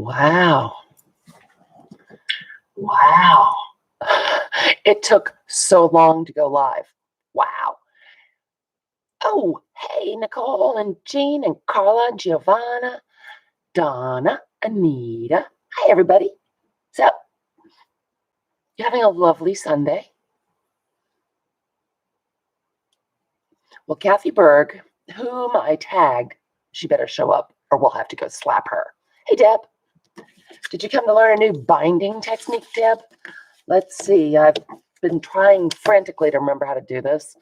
Wow. Wow. It took so long to go live. Wow. Oh, hey, Nicole and Jean and Carla and Giovanna, Donna, Anita. Hi, everybody. So, you having a lovely Sunday? Well, Kathy Berg, whom I tagged, she better show up or we'll have to go slap her. Hey, Deb. Did you come to learn a new binding technique, Deb? Let's see. I've been trying frantically to remember how to do this.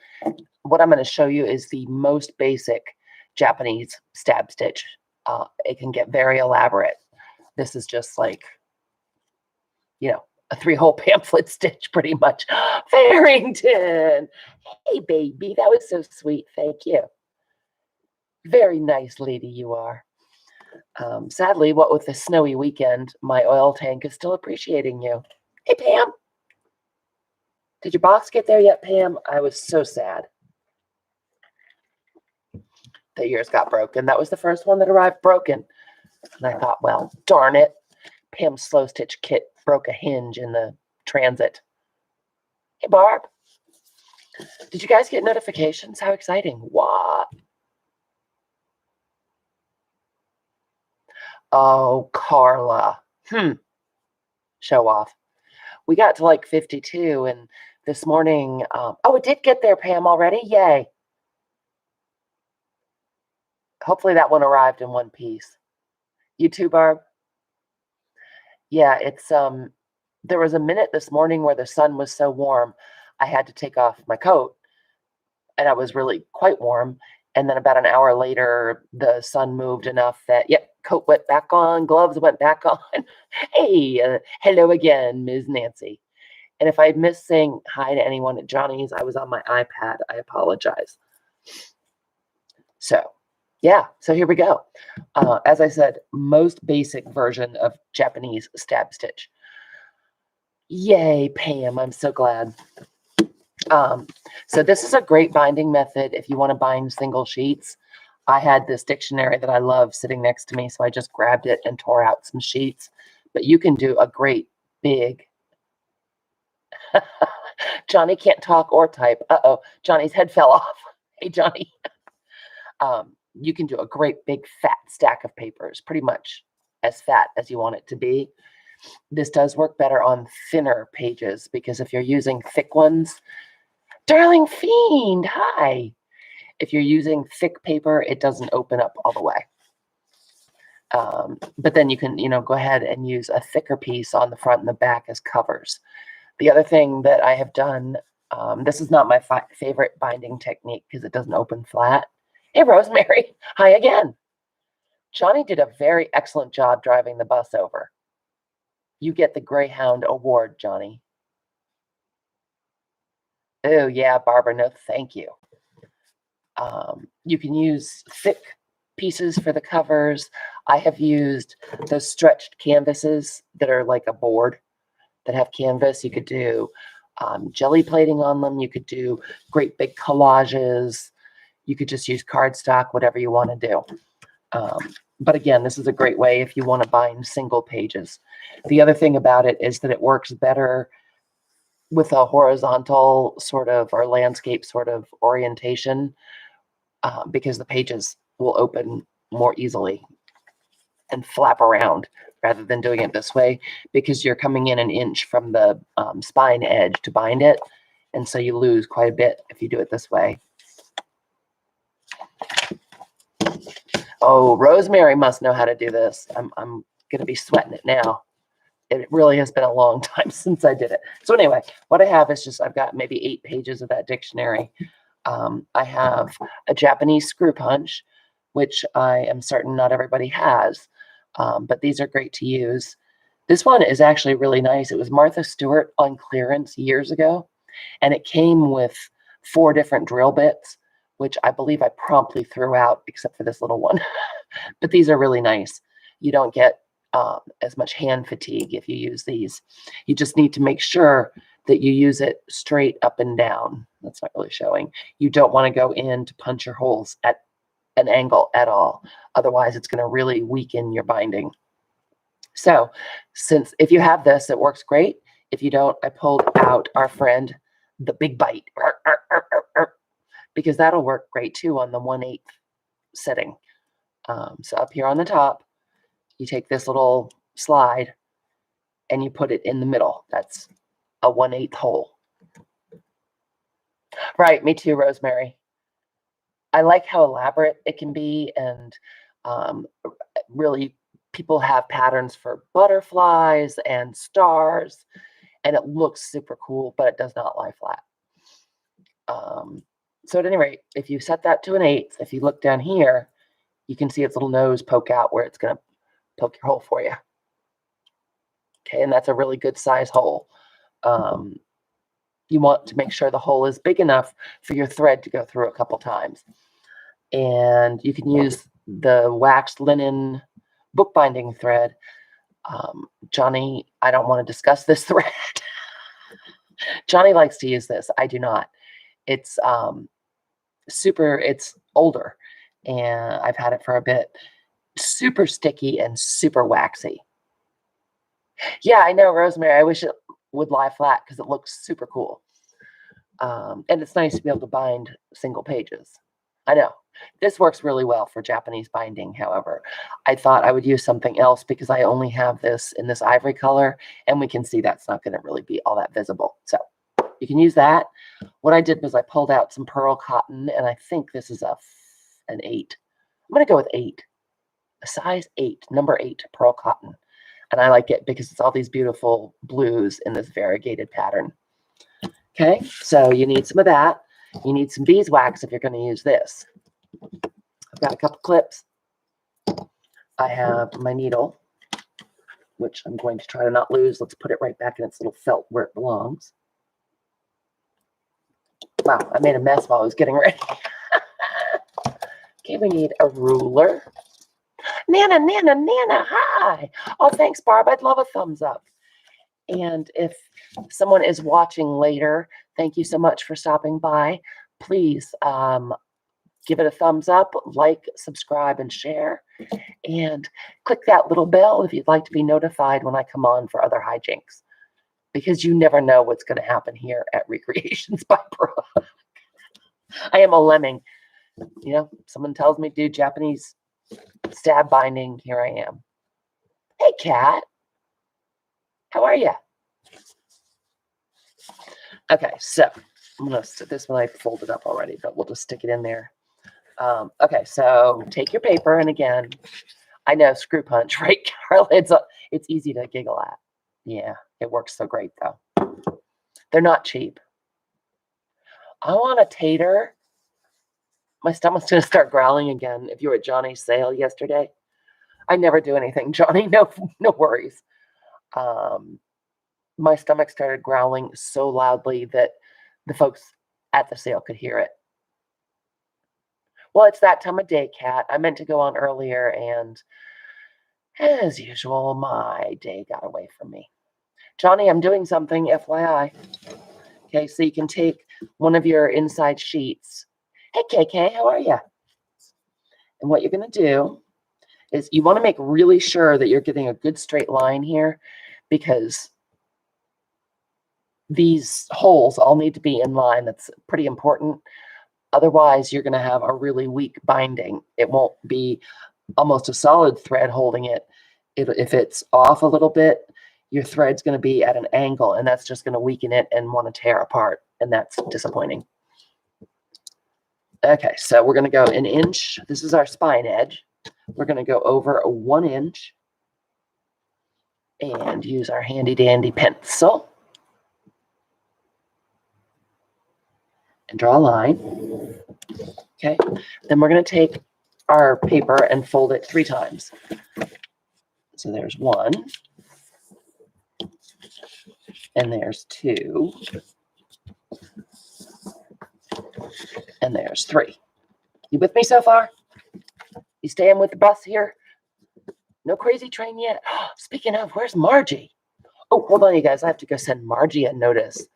What I'm going to show you is the most basic Japanese stab stitch. It can get very elaborate. This is just like, a 3-hole pamphlet stitch pretty much. Farrington. Hey, baby. That was so sweet. Thank you. Very nice lady you are. Sadly, what with the snowy weekend, my oil tank is still appreciating you. Hey, Pam. Did your box get there yet, Pam? I was so sad that yours got broken. That was the first one that arrived broken. And I thought, well, darn it. Pam's slow stitch kit broke a hinge in the transit. Hey, Barb. Did you guys get notifications? How exciting. What? Oh, Carla. Show off. We got to like 52, and this morning, it did get there, Pam, already. Yay. Hopefully that one arrived in one piece. You too, Barb? Yeah, it's, there was a minute this morning where the sun was so warm, I had to take off my coat, and I was really quite warm. And then about an hour later, the sun moved enough that, coat went back on, gloves went back on. Hey, hello again, Ms. Nancy. And if I missed saying hi to anyone at Johnny's, I was on my iPad. I apologize. So, so here we go. As I said, most basic version of Japanese stab stitch. Yay, Pam, I'm so glad. So this is a great binding method if you want to bind single sheets. I had this dictionary that I love sitting next to me, so I just grabbed it and tore out some sheets. But you can do a great big... Johnny can't talk or type. Uh-oh, Johnny's head fell off. Hey, Johnny. You can do a great big fat stack of papers, pretty much as fat as you want it to be. This does work better on thinner pages because if you're using thick ones... Darling Fiend, hi. If you're using thick paper, it doesn't open up all the way. But then you can, go ahead and use a thicker piece on the front and the back as covers. The other thing that I have done, this is not my favorite binding technique because it doesn't open flat. Hey, Rosemary. Hi again. Johnny did a very excellent job driving the bus over. You get the Greyhound Award, Johnny. Oh, yeah, Barbara, no, thank you. You can use thick pieces for the covers. I have used those stretched canvases that are like a board that have canvas. You could do jelly plating on them. You could do great big collages. You could just use cardstock, whatever you want to do. But again, this is a great way if you want to bind single pages. The other thing about it is that it works better with a horizontal sort of or landscape sort of orientation because the pages will open more easily and flap around rather than doing it this way because you're coming in an inch from the spine edge to bind it. And so you lose quite a bit if you do it this way. Oh, Rosemary must know how to do this. I'm going to be sweating it now. It really has been a long time since I did it. So anyway, what I have is just, I've got maybe 8 pages of that dictionary. I have a Japanese screw punch, which I am certain not everybody has, but these are great to use. This one is actually really nice. It was Martha Stewart on clearance years ago, and it came with 4 different drill bits, which I believe I promptly threw out except for this little one. But these are really nice. You don't get as much hand fatigue if you use these. You just need to make sure that you use it straight up and down. That's not really showing. You don't want to go in to punch your holes at an angle at all. Otherwise, it's going to really weaken your binding. So since if you have this, it works great. If you don't, I pulled out our friend, the Big Bite, because that'll work great too on the 1/8 setting. So up here on the top, you take this little slide and you put it in the middle. That's a 1/8 hole. Right, me too, Rosemary. I like how elaborate it can be, and really people have patterns for butterflies and stars, and it looks super cool, but it does not lie flat. So at any rate, if you set that to an 1/8, if you look down here, you can see its little nose poke out where it's going to poke your hole for you. Okay, and that's a really good size hole. You want to make sure the hole is big enough for your thread to go through a couple times. And you can use the waxed linen bookbinding thread. Johnny, I don't want to discuss this thread. Johnny likes to use this. I do not. It's it's older, and I've had it for a bit. Super sticky and super waxy. Yeah, I know, Rosemary. I wish it would lie flat because it looks super cool. And it's nice to be able to bind single pages. I know. This works really well for Japanese binding, however. I thought I would use something else because I only have this in this ivory color, and we can see that's not going to really be all that visible. So you can use that. What I did was I pulled out some pearl cotton, and I think this is an 8. I'm going to go with 8. A size 8, number 8 pearl cotton. And I like it because it's all these beautiful blues in this variegated pattern. Okay, so you need some of that. You need some beeswax if you're going to use this. I've got a couple clips. I have my needle, which I'm going to try to not lose. Let's put it right back in its little felt where it belongs. Wow, I made a mess while I was getting ready. Okay, we need a ruler. Nana, hi. Oh, thanks, Barb. I'd love a thumbs up. And if someone is watching later, thank you so much for stopping by. Please give it a thumbs up, like, subscribe, and share. And click that little bell if you'd like to be notified when I come on for other hijinks. Because you never know what's going to happen here at Recreations by Brooke. I am a lemming. You know, someone tells me to do Japanese stab binding. Here I am. Hey, Kat. How are you? Okay, so I'm going to set this one. I folded up already, but we'll just stick it in there. Okay, so take your paper, and again, I know, screw punch, right, Carla? It's easy to giggle at. Yeah, it works so great, though. They're not cheap. I want a tater. My stomach's going to start growling again. If you were at Johnny's sale yesterday, I never do anything, Johnny. No worries. My stomach started growling so loudly that the folks at the sale could hear it. Well, it's that time of day, Kat. I meant to go on earlier, and as usual, my day got away from me. Johnny, I'm doing something, FYI. Okay, so you can take one of your inside sheets. Hey, KK, how are you? And what you're going to do is you want to make really sure that you're getting a good straight line here, because these holes all need to be in line. That's pretty important. Otherwise, you're going to have a really weak binding. It won't be almost a solid thread holding it. If it's off a little bit, your thread's going to be at an angle, and that's just going to weaken it and want to tear apart, and that's disappointing. Okay, so we're going to go an inch. This is our spine edge. We're going to go over 1 inch and use our handy-dandy pencil and draw a line. Okay, then we're going to take our paper and fold it 3 times. So there's 1, and there's 2, and there's 3. You with me so far? You staying with the bus here? No crazy train yet? Speaking of, where's Margie? Oh, hold on, you guys. I have to go send Margie a notice.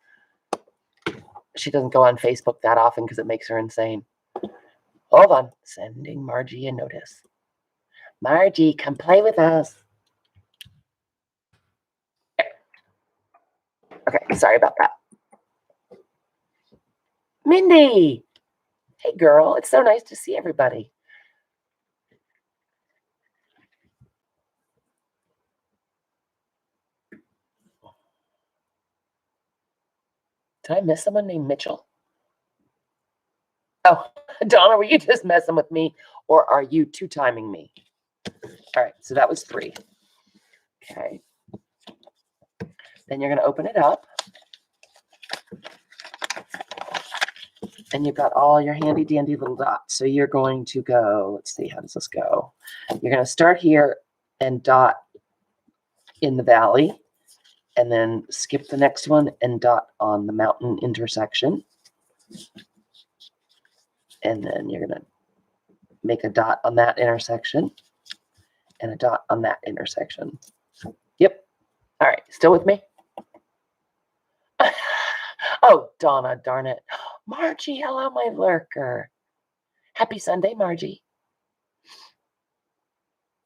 She doesn't go on Facebook that often because it makes her insane. Hold on. Sending Margie a notice. Margie, come play with us. Okay, sorry about that. Mindy! Hey, girl, it's so nice to see everybody. Did I miss someone named Mitchell? Oh, Donna, were you just messing with me, or are you two-timing me? All right, so that was 3. Okay. Then you're going to open it up. And you've got all your handy dandy little dots. So you're going to go, let's see, how does this go? You're going to start here and dot in the valley, and then skip the next one and dot on the mountain intersection. And then you're going to make a dot on that intersection and a dot on that intersection. Yep. All right, still with me? Oh, Donna, darn it. Margie, hello, my lurker. Happy Sunday, Margie.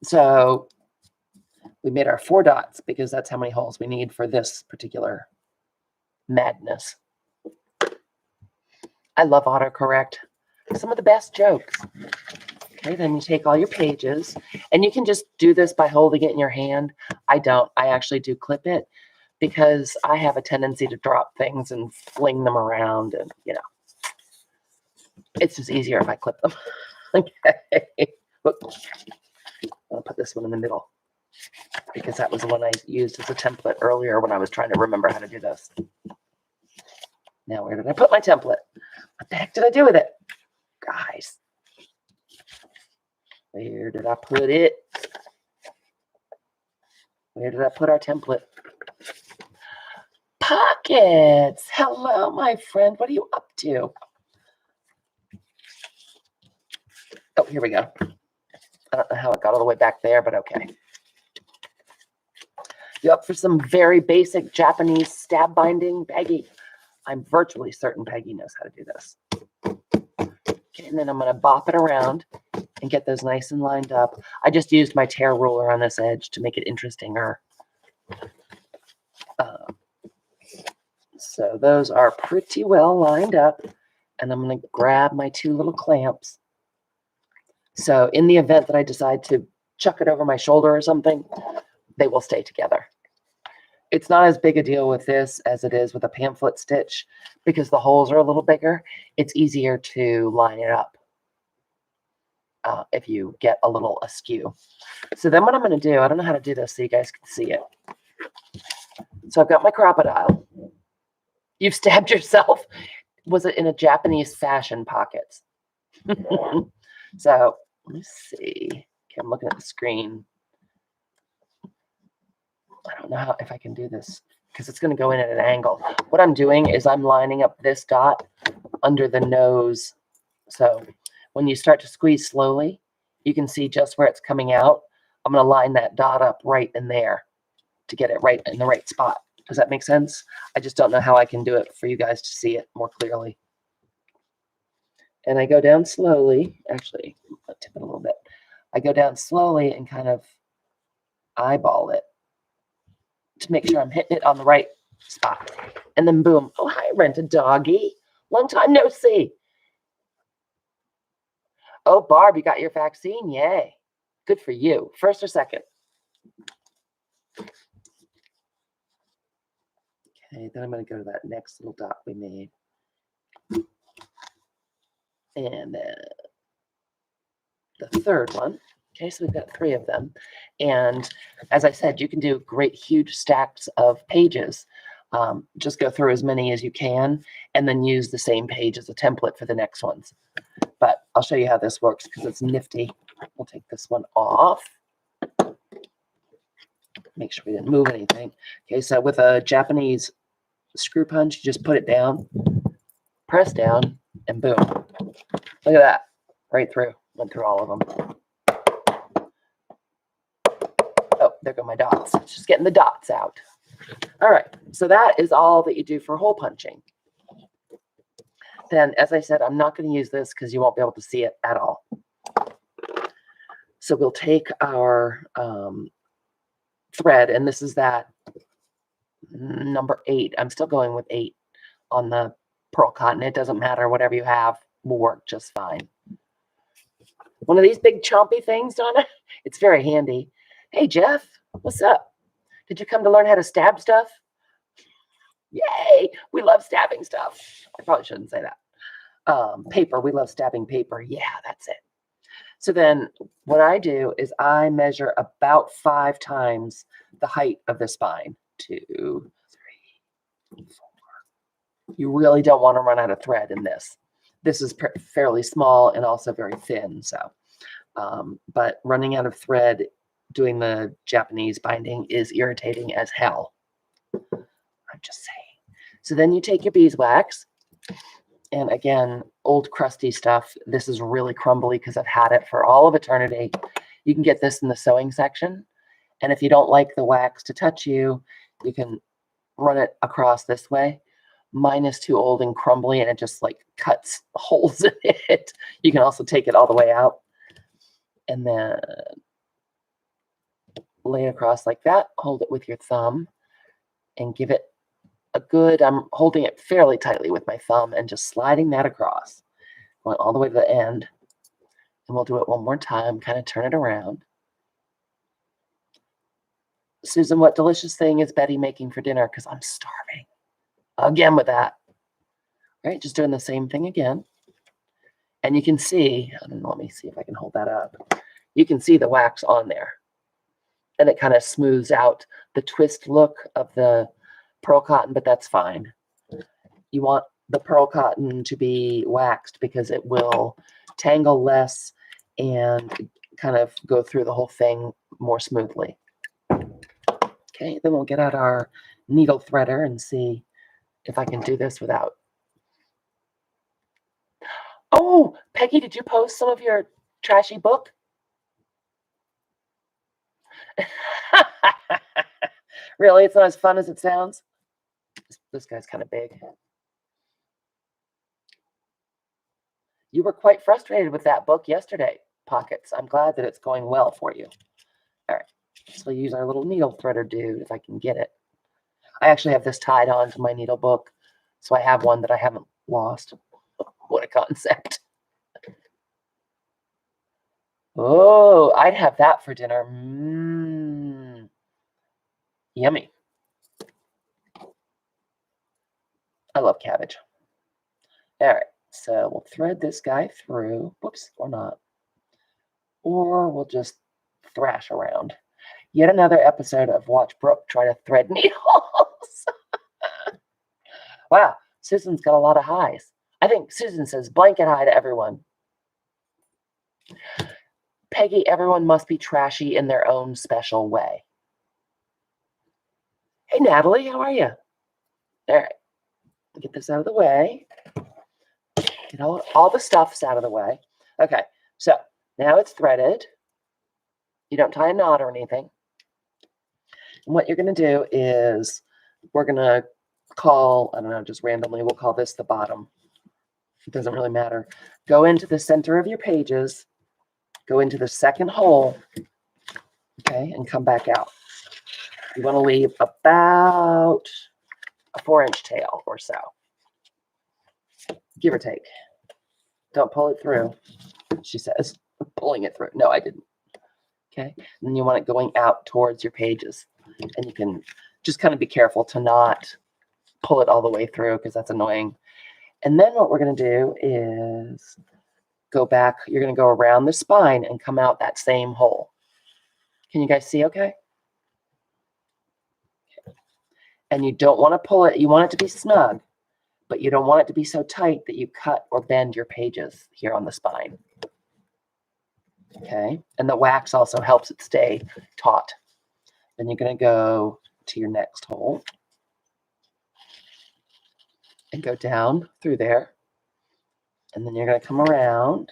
So we made our 4 dots because that's how many holes we need for this particular madness. I love autocorrect. Some of the best jokes. Okay, then you take all your pages, and you can just do this by holding it in your hand. I don't. I actually do clip it because I have a tendency to drop things and fling them around, and it's just easier if I clip them. Okay. I'll put this one in the middle because that was the one I used as a template earlier when I was trying to remember how to do this. Now, where did I put my template? What the heck did I do with it? Guys, where did I put it? Where did I put our template? Pockets. Hello, my friend. What are you up to? Oh, here we go. I don't know how it got all the way back there, but okay. You up for some very basic Japanese stab binding, Peggy? I'm virtually certain Peggy knows how to do this. Okay, and then I'm going to bop it around and get those nice and lined up. I just used my tear ruler on this edge to make it interesting. So those are pretty well lined up, and I'm going to grab my 2 little clamps. So in the event that I decide to chuck it over my shoulder or something, they will stay together. It's not as big a deal with this as it is with a pamphlet stitch because the holes are a little bigger. It's easier to line it up if you get a little askew. So then what I'm going to do, I don't know how to do this so you guys can see it. So I've got my crocodile. You've stabbed yourself. Was it in a Japanese fashion pockets? So let me see. Okay, I'm looking at the screen. I don't know if I can do this because it's going to go in at an angle. What I'm doing is I'm lining up this dot under the nose. So when you start to squeeze slowly, you can see just where it's coming out. I'm going to line that dot up right in there to get it right in the right spot. Does that make sense? I just don't know how I can do it for you guys to see it more clearly. And I go down slowly. Actually, I'll tip it a little bit. I go down slowly and kind of eyeball it to make sure I'm hitting it on the right spot. And then boom. Oh, hi, Rent-A-Doggy. Long time no see. Oh, Barb, you got your vaccine? Yay. Good for you. First or second? Okay, then I'm going to go to that next little dot we made. And then the third one. Okay, so we've got 3 of them. And as I said, you can do great huge stacks of pages. Just go through as many as you can and then use the same page as a template for the next ones. But I'll show you how this works because it's nifty. We'll take this one off. Make sure we didn't move anything. Okay, so with a Japanese screw punch, you just put it down, press down, and boom. Look at that. Right through. Went through all of them. Oh, there go my dots. Just getting the dots out. All right, so that is all that you do for hole punching. Then, as I said, I'm not going to use this because you won't be able to see it at all. So we'll take our thread, and this is that number 8. I'm still going with 8 on the pearl cotton. It doesn't matter. Whatever you have will work just fine. One of these big chompy things, Donna? It's very handy. Hey, Jeff, what's up? Did you come to learn how to stab stuff? Yay! We love stabbing stuff. I probably shouldn't say that. Paper. We love stabbing paper. Yeah, that's it. So then what I do is I measure about 5 times the height of the spine. 2, 3, 4. You really don't want to run out of thread in this. This is fairly small and also very thin. So, but running out of thread doing the Japanese binding is irritating as hell. I'm just saying. So then you take your beeswax. And again, old crusty stuff. This is really crumbly because I've had it for all of eternity. You can get this in the sewing section. And if you don't like the wax to touch you, you can run it across this way. Mine is too old and crumbly, and it just like cuts holes in it. You can also take it all the way out. And then lay it across like that. Hold it with your thumb and give it a good, I'm holding it fairly tightly with my thumb and just sliding that across, going all the way to the end. And we'll do it one more time, kind of turn it around. Susan, what delicious thing is Betty making for dinner? Because I'm starving. Again with that. All right, just doing the same thing again. And you can see, I don't know, let me see if I can hold that up. You can see the wax on there. And it kind of smooths out the twist look of the pearl cotton, but that's fine. You want the pearl cotton to be waxed because it will tangle less and kind of go through the whole thing more smoothly. Okay, then we'll get out our needle threader and see if I can do this without. Oh, Peggy, did you post some of your trashy book? Really? It's not as fun as it sounds? This guy's kind of big. You were quite frustrated with that book yesterday, Pockets. I'm glad that it's going well for you. All right, so we'll use our little needle threader dude if I can get it. I actually have this tied on to my needle book, so I have one that I haven't lost. What a concept. Oh, I'd have that for dinner. Yummy. I love cabbage. All right, so we'll thread this guy through. Whoops, or not. Or we'll just thrash around. Yet another episode of Watch Brooke try to thread needles. Wow, Susan's got a lot of highs. I think Susan says blanket hi to everyone. Peggy, everyone must be trashy in their own special way. Hey, Natalie, how are you? All right, get this out of the way. Get all the stuffs out of the way. Okay, so now it's threaded. You don't tie a knot or anything. And what you're going to do is we're going to call, I don't know, just randomly, we'll call this the bottom. It doesn't really matter. Go into the center of your pages, go into the second hole, okay, and come back out. You want to leave about a 4-inch tail or so, give or take. Don't pull it through, she says. Pulling it through. No, I didn't. Okay, and then you want it going out towards your pages. And you can just kind of be careful to not pull it all the way through because that's annoying. And then what we're going to do is go back. You're going to go around the spine and come out that same hole. Can you guys see okay? And you don't want to pull it. You want it to be snug, but you don't want it to be so tight that you cut or bend your pages here on the spine. Okay, and the wax also helps it stay taut. Then you're going to go to your next hole and go down through there. And then you're going to come around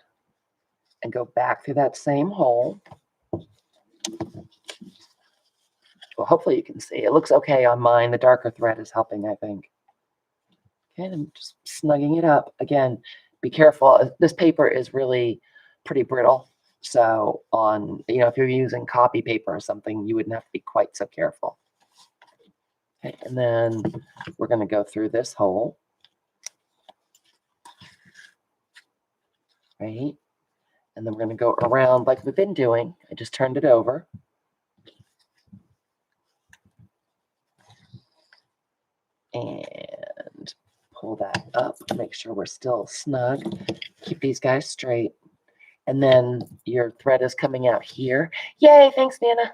and go back through that same hole. Well, hopefully you can see. It looks okay on mine. The darker thread is helping, I think. Okay, and I'm just snugging it up. Again, be careful. This paper is really pretty brittle. So if you're using copy paper or something, you wouldn't have to be quite so careful. Okay, and then we're going to go through this hole, right? And then we're going to go around like we've been doing. I just turned it over. And pull that up, make sure we're still snug. Keep these guys straight. And then your thread is coming out here. Yay, thanks, Nana.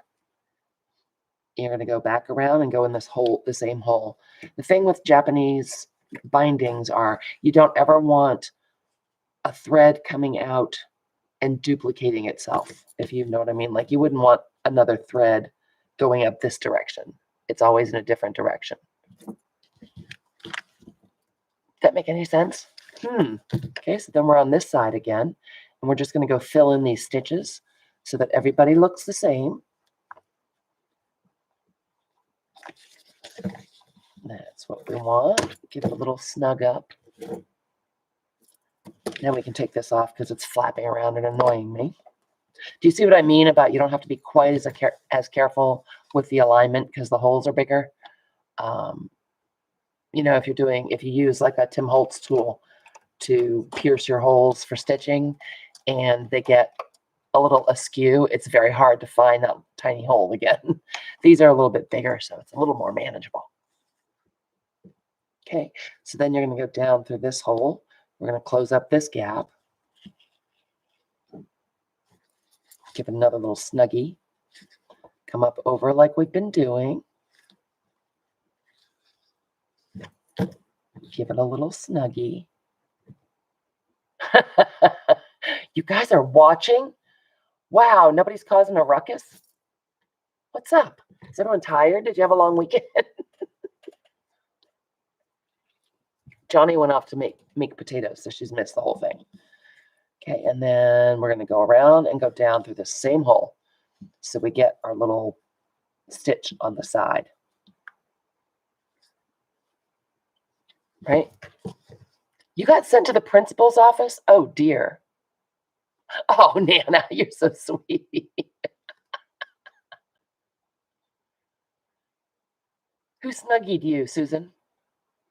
You're going to go back around and go in this hole, the same hole. The thing with Japanese bindings are you don't ever want a thread coming out and duplicating itself, if you know what I mean. Like you wouldn't want another thread going up this direction. It's always in a different direction. That make any sense? Okay, so then we're on this side again, and we're just going to go fill in these stitches so that everybody looks the same. That's what we want. Give it a little snug up. Now we can take this off because it's flapping around and annoying me. Do you see what I mean about you don't have to be quite as careful with the alignment because the holes are bigger? You know, if you use like a Tim Holtz tool to pierce your holes for stitching and they get a little askew, it's very hard to find that tiny hole again. These are a little bit bigger, so it's a little more manageable. Okay, so then you're going to go down through this hole. We're going to close up this gap. Give it another little snuggie. Come up over like we've been doing. Give it a little snuggie. You guys are watching? Wow, nobody's causing a ruckus? What's up? Is everyone tired? Did you have a long weekend? Johnny went off to make potatoes, so she's missed the whole thing. Okay, and then we're going to go around and go down through the same hole. So we get our little stitch on the side. Right? You got sent to the principal's office? Oh, dear. Oh, Nana, you're so sweet. Who snuggied you, Susan?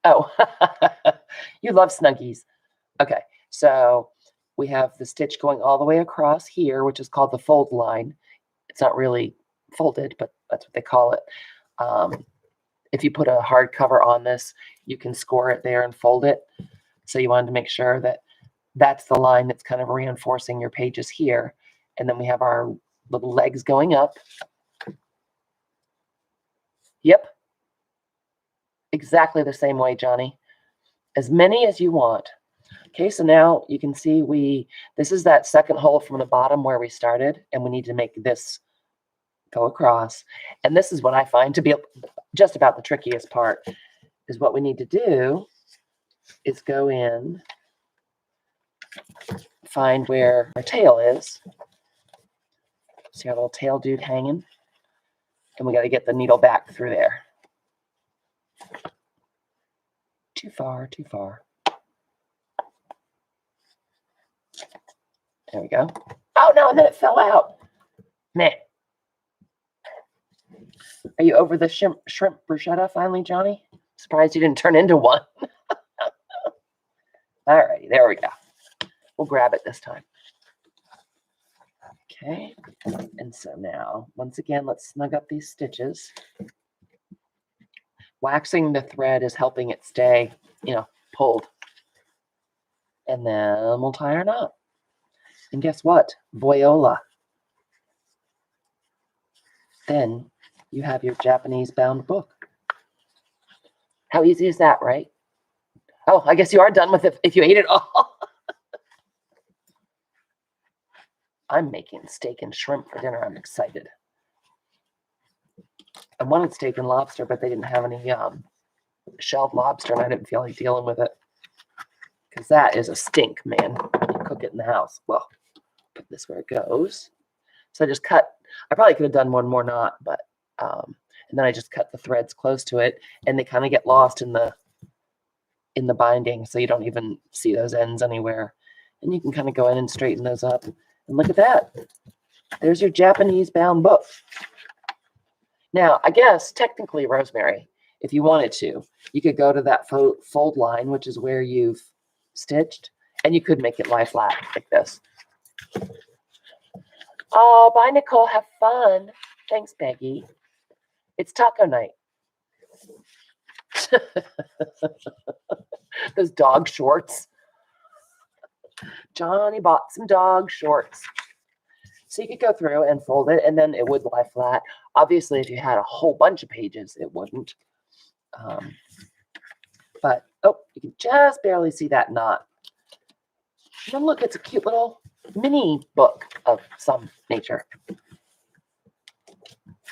Oh, you love snuggies. Okay, so we have the stitch going all the way across here, which is called the fold line. It's not really folded, but that's what they call it. If you put a hard cover on this, you can score it there and fold it. So you wanted to make sure that that's the line that's kind of reinforcing your pages here. And then we have our little legs going up. Yep. Exactly the same way, Johnny. As many as you want. Okay, so now you can see this is that second hole from the bottom where we started, and we need to make this go across. And this is what I find to be just about the trickiest part, is what we need to do is go in, find where our tail is. See our little tail dude hanging? And we got to get the needle back through there. Too far, too far. There we go. Oh, no, and then it fell out. Meh. Are you over the shrimp bruschetta finally, Johnny? Surprised you didn't turn into one. All righty, there we go. We'll grab it this time. Okay, and so now, once again, let's snug up these stitches. Waxing the thread is helping it stay, pulled. And then we'll tie our knot. And guess what? Voila. Then you have your Japanese bound book. How easy is that, right? Oh, I guess you are done with it if you ate it all. I'm making steak and shrimp for dinner. I'm excited. I wanted steak and lobster, but they didn't have any shelled lobster, and I didn't feel like dealing with it. Because that is a stink, man. You cook it in the house. Well, put this where it goes. So I just cut. I probably could have done one more knot, but and then I just cut the threads close to it, and they kind of get lost in the binding, so you don't even see those ends anywhere. And you can kind of go in and straighten those up. And look at that. There's your Japanese bound book. Now, I guess technically, Rosemary, if you wanted to, you could go to that fold line, which is where you've stitched, and you could make it lie flat like this. Oh, bye, Nicole. Have fun. Thanks, Peggy. It's taco night. Those dog shorts. Johnny bought some dog shorts. So you could go through and fold it, and then it would lie flat. Obviously, if you had a whole bunch of pages, it wouldn't. But, oh, you can just barely see that knot. And then look, it's a cute little mini book of some nature.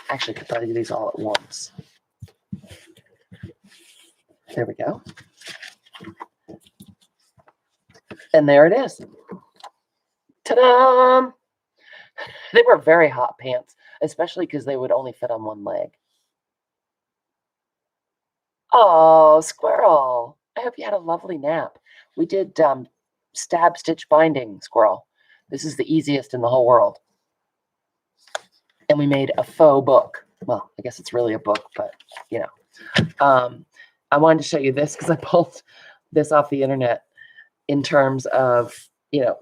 Actually, I could probably do these all at once. There we go. And there it is. Ta-da! They were very hot pants, especially because they would only fit on one leg. Oh, Squirrel. I hope you had a lovely nap. We did stab stitch binding, Squirrel. This is the easiest in the whole world. And we made a faux book. Well, I guess it's really a book, but, you know. I wanted to show you this because I pulled this off the internet in terms of, you know,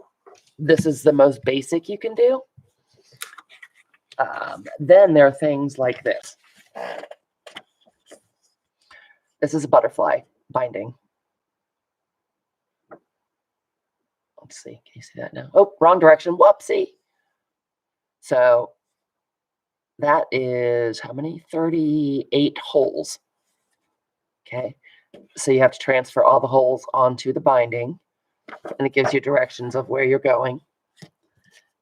this is the most basic you can do. Then there are things like this. This is a butterfly binding. Let's see. Can you see that now? Oh, wrong direction. Whoopsie. So that is how many? 38 holes. Okay. So you have to transfer all the holes onto the binding, and it gives you directions of where you're going.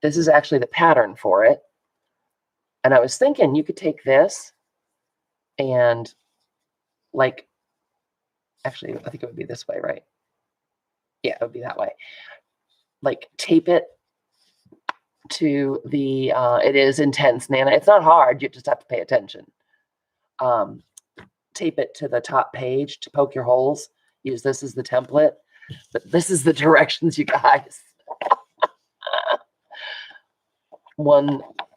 This is actually the pattern for it. And I was thinking you could take this and, like, actually, I think it would be this way, right? Yeah, it would be that way. Like, tape it to the, it is intense, Nana. It's not hard. You just have to pay attention. Tape it to the top page to poke your holes. Use this as the template. But this is the directions, you guys.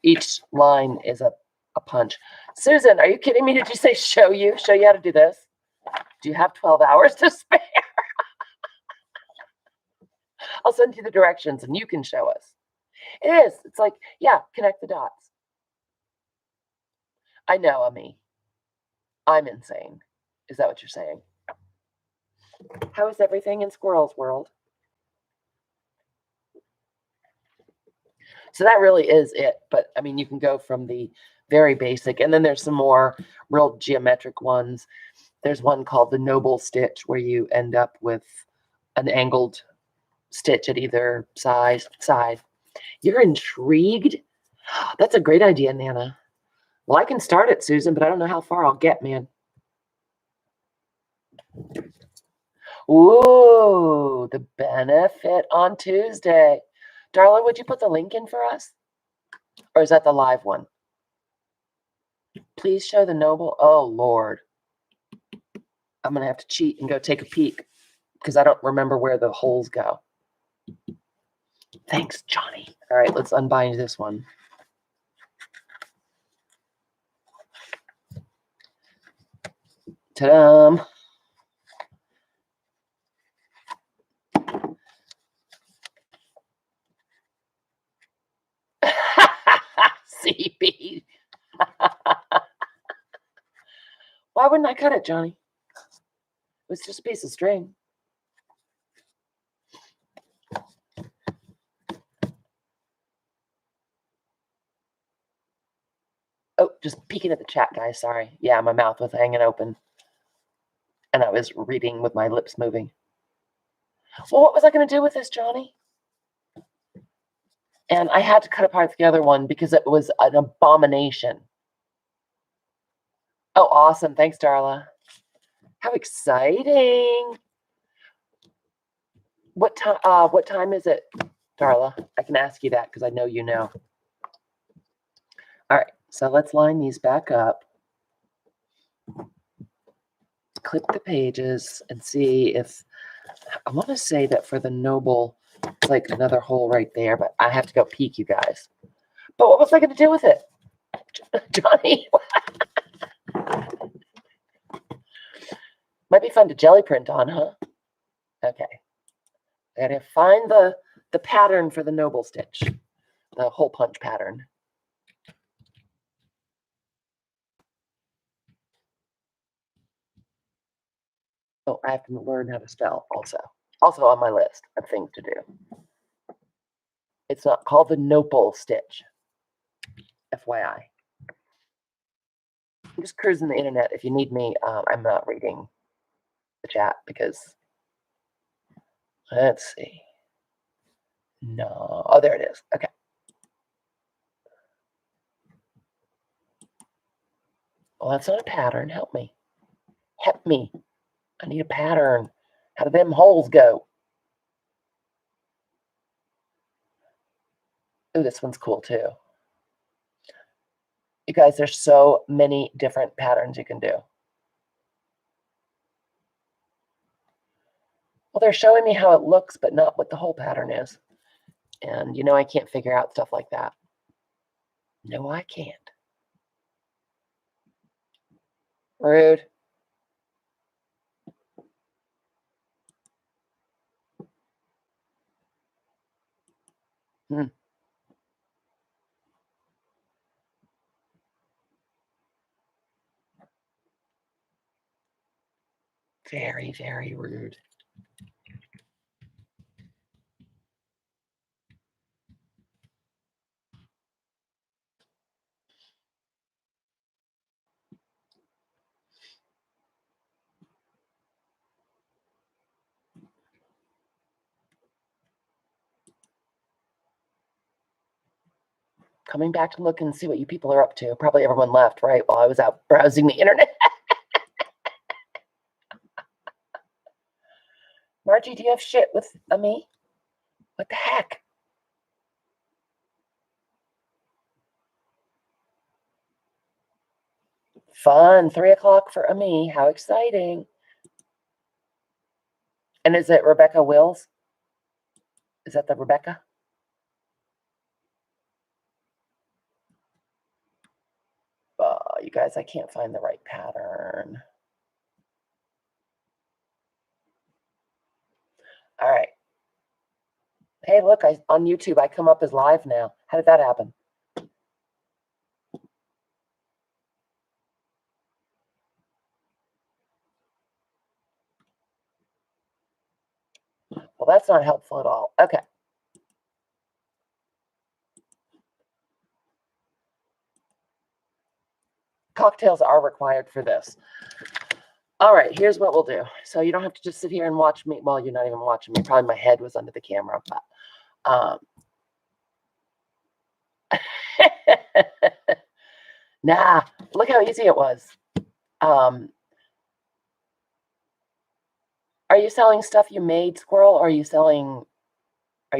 Each line is a punch. Susan, are you kidding me? Did you say show you? Show you how to do this? Do you have 12 hours to spare? I'll send you the directions and you can show us. It is. It's like, yeah, connect the dots. I know, Ami. I'm insane. Is that what you're saying? How is everything in Squirrel's world? So that really is it. But, I mean, you can go from the very basic, and then there's some more real geometric ones. There's one called the noble stitch, where you end up with an angled stitch at either side. You're intrigued? That's a great idea, Nana. Well, I can start it, Susan, but I don't know how far I'll get, man. Ooh, the benefit on Tuesday. Darla, would you put the link in for us? Or is that the live one? Please show the noble. Oh, Lord. I'm going to have to cheat and go take a peek because I don't remember where the holes go. Thanks, Johnny. All right, let's unbind this one. Ta-da! CB. Why wouldn't I cut it, Johnny? It was just a piece of string. Oh, just peeking at the chat, guys. Sorry. Yeah, my mouth was hanging open. And I was reading with my lips moving. Well, what was I going to do with this, Johnny? And I had to cut apart the other one because it was an abomination. Oh, awesome. Thanks, Darla. How exciting. What time is it, Darla? I can ask you that because I know you know. All right, so let's line these back up. Clip the pages and see if, I want to say that for the noble, it's like another hole right there, but I have to go peek, you guys. But what was I going to do with it? Johnny? Might be fun to jelly print on, huh? Okay. I gotta find the pattern for the noble stitch, the hole punch pattern. Oh, I have to learn how to spell also. Also on my list of things to do. It's not called the noble stitch. FYI. I'm just cruising the internet. If you need me, I'm not reading the chat because, let's see. No. Oh, there it is. Okay. Well, that's not a pattern. Help me. Help me. I need a pattern. How do them holes go? Ooh, this one's cool too. You guys, there's so many different patterns you can do. Well, they're showing me how it looks, but not what the whole pattern is. And you know, I can't figure out stuff like that. No, I can't. Rude. Hmm. Very, very rude. Coming back to look and see what you people are up to. Probably everyone left, right? While I was out browsing the internet. Margie, do you have shit with me? What the heck? Fun. 3 o'clock for me. How exciting. And is it Rebecca Wills? Is that the Rebecca? You guys, I can't find the right pattern. All right. Hey, look, on YouTube, I come up as live now. How did that happen? Well, that's not helpful at all. Okay. Cocktails are required for this. All right, here's what we'll do. So you don't have to just sit here and watch me. Well, you're not even watching me. Probably my head was under the camera, but nah, look how easy it was. Are you selling stuff you made, Squirrel, or are you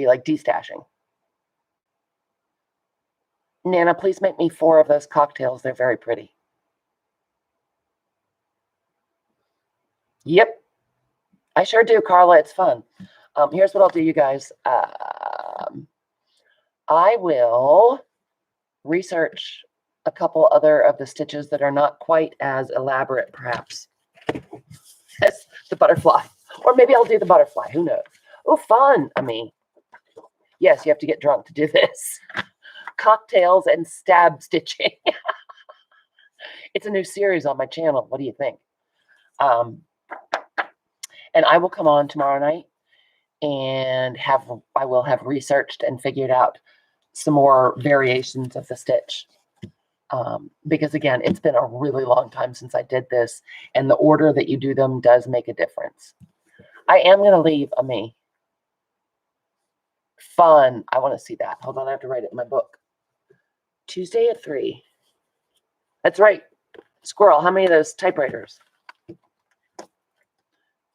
like destashing? Nana, please make me 4 of those cocktails. They're very pretty. Yep. I sure do, Carla. It's fun. Here's what I'll do, you guys. I will research a couple other of the stitches that are not quite as elaborate, perhaps, as the butterfly. Or maybe I'll do the butterfly. Who knows? Oh, fun. I mean, yes, you have to get drunk to do this. Cocktails and stab stitching. It's a new series on my channel. What do you think? And I will come on tomorrow night and I will have researched and figured out some more variations of the stitch. Because again, it's been a really long time since I did this, and the order that you do them does make a difference. I am going to leave a me. Fun. I want to see that. Hold on, I have to write it in my book. Tuesday at 3. That's right. Squirrel, how many of those typewriters?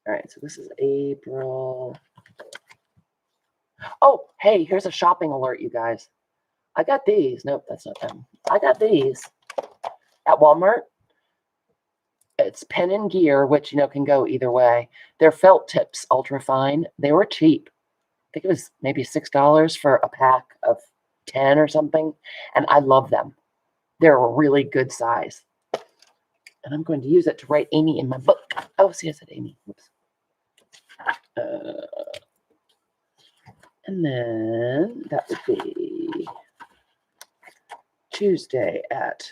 All right, so this is April. Oh, hey, here's a shopping alert, you guys. I got these. Nope, that's not them. I got these at Walmart. It's Pen and Gear, which, you know, can go either way. They're felt tips, ultra fine. They were cheap. I think it was maybe $6 for a pack of 10 or something. And I love them. They're a really good size. And I'm going to use it to write Amy in my book. Oh, see, I said Amy. Whoops. And then that would be Tuesday at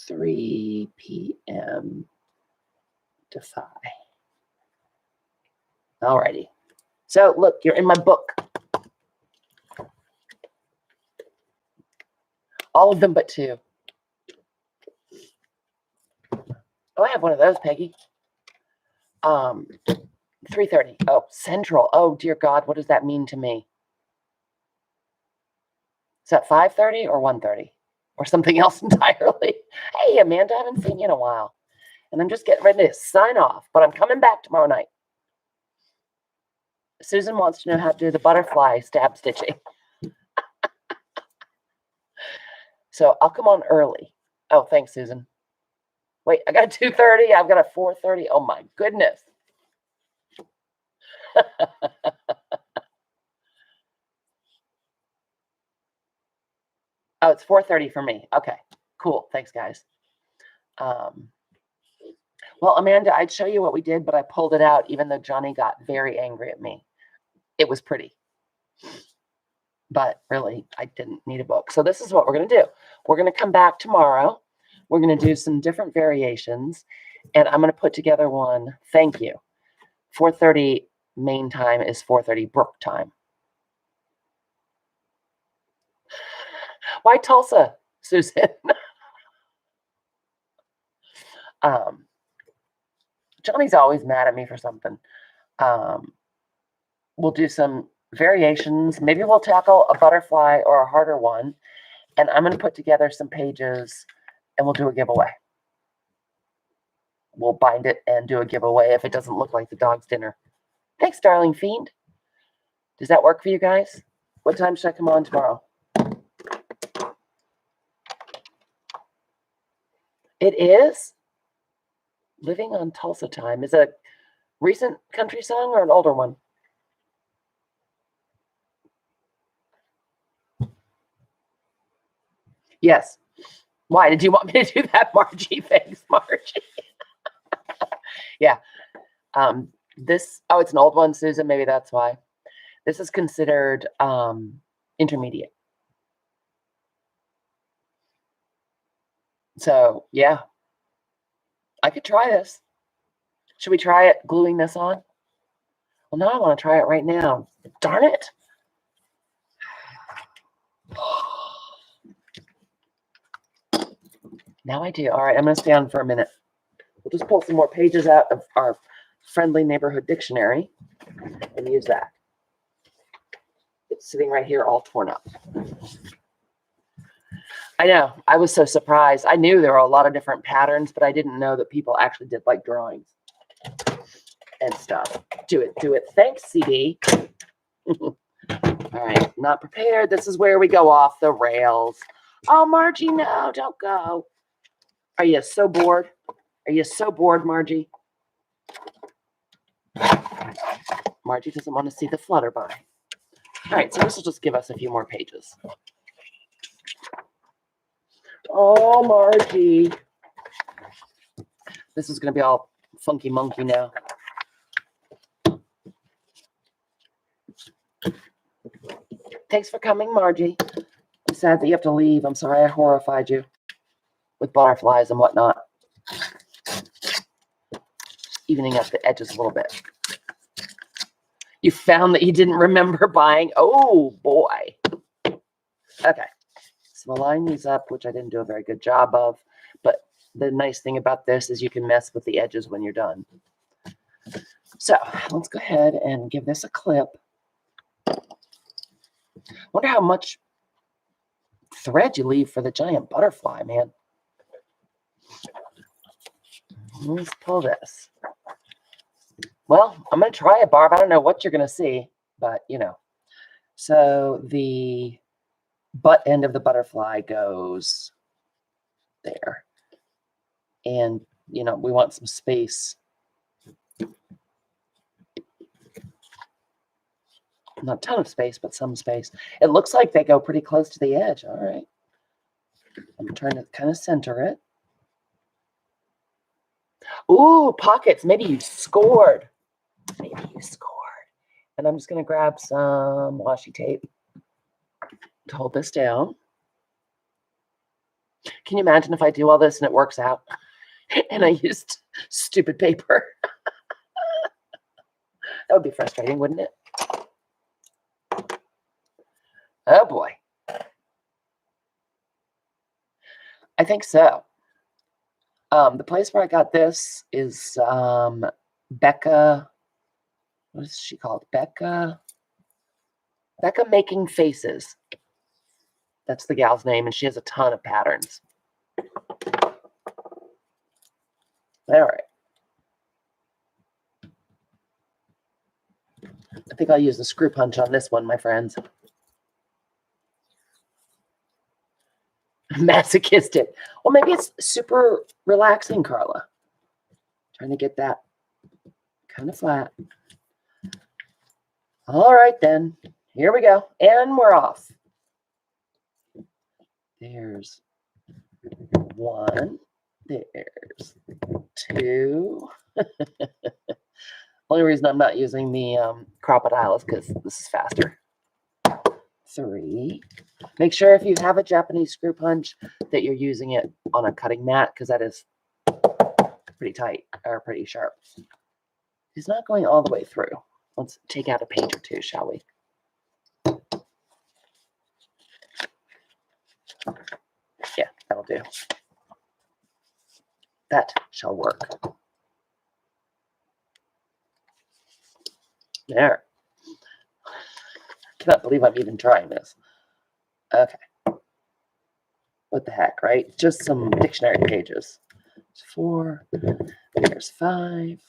3 p.m. to 5. Alrighty. So look, you're in my book. All of them but 2. Oh, I have one of those, Peggy. 3:30. Oh, Central. Oh, dear God, what does that mean to me? Is that 5:30 or 1:30? Or something else entirely? Hey, Amanda, I haven't seen you in a while. And I'm just getting ready to sign off, but I'm coming back tomorrow night. Susan wants to know how to do the butterfly stab stitching. So I'll come on early. Oh, thanks, Susan. Wait, I got a 2:30. I've got a 4:30. Oh, my goodness. Oh, it's 4:30 for me. Okay, cool. Thanks, guys. Well, Amanda, I'd show you what we did, but I pulled it out even though Johnny got very angry at me. It was pretty. But really, I didn't need a book. So this is what we're going to do. We're going to come back tomorrow. We're going to do some different variations. And I'm going to put together one. Thank you. 4:30 main time is 4:30 Brook time. Why Tulsa, Susan? Johnny's always mad at me for something. We'll do some variations. Maybe we'll tackle a butterfly or a harder one. And I'm going to put together some pages and we'll do a giveaway. We'll bind it and do a giveaway if it doesn't look like the dog's dinner. Thanks, darling fiend. Does that work for you guys? What time should I come on tomorrow? It is Living on Tulsa Time. Is it a recent country song or an older one? Yes. Why did you want me to do that, Margie? Thanks, Margie. Yeah. It's an old one, Susan. Maybe that's why. This is considered intermediate. So, yeah. I could try this. Should we try it gluing this on? Well, now I want to try it right now. Darn it. Now I do. All right, I'm going to stay on for a minute. We'll just pull some more pages out of our friendly neighborhood dictionary and use that. It's sitting right here all torn up. I know. I was so surprised. I knew there were a lot of different patterns, but I didn't know that people actually did like drawings and stuff. Do it. Do it. Thanks, CD. All right. Not prepared. This is where we go off the rails. Oh, Margie, no, don't go. Are you so bored? Are you so bored, Margie? Margie doesn't want to see the flutterby. All right, so this will just give us a few more pages. Oh, Margie. This is going to be all funky monkey now. Thanks for coming, Margie. I'm sad that you have to leave. I'm sorry I horrified you with butterflies and whatnot. Evening up the edges a little bit. You found that you didn't remember buying. Oh, boy. Okay. So we'll line these up, which I didn't do a very good job of. But the nice thing about this is you can mess with the edges when you're done. So let's go ahead and give this a clip. Wonder how much thread you leave for the giant butterfly, man. Let's pull this. Well, I'm going to try it, Barb. I don't know what you're going to see, but, you know. So the butt end of the butterfly goes there. And, you know, we want some space. Not a ton of space, but some space. It looks like they go pretty close to the edge. All right. I'm trying to kind of center it. Ooh, pockets. Maybe you scored. Maybe you scored. And I'm just going to grab some washi tape to hold this down. Can you imagine if I do all this and it works out and I used stupid paper? That would be frustrating, wouldn't it? Oh boy. I think so. The place where I got this is Becca. What is she called? Becca Making Faces. That's the gal's name, and she has a ton of patterns. All right. I think I'll use the screw punch on this one, my friends. Masochistic. Well, maybe it's super relaxing, Carla. Trying to get that kind of flat. All right, then. Here we go. And we're off. There's one. There's two. Only reason I'm not using the crocodile is because this is faster. 3. Make sure if you have a Japanese screw punch that you're using it on a cutting mat, because that is pretty tight or pretty sharp. It's not going all the way through. Let's take out a page or two, shall we? Yeah, that'll do. That shall work. There. Cannot believe I'm even trying this. Okay. What the heck, right? Just some dictionary pages. There's 4. There's 5.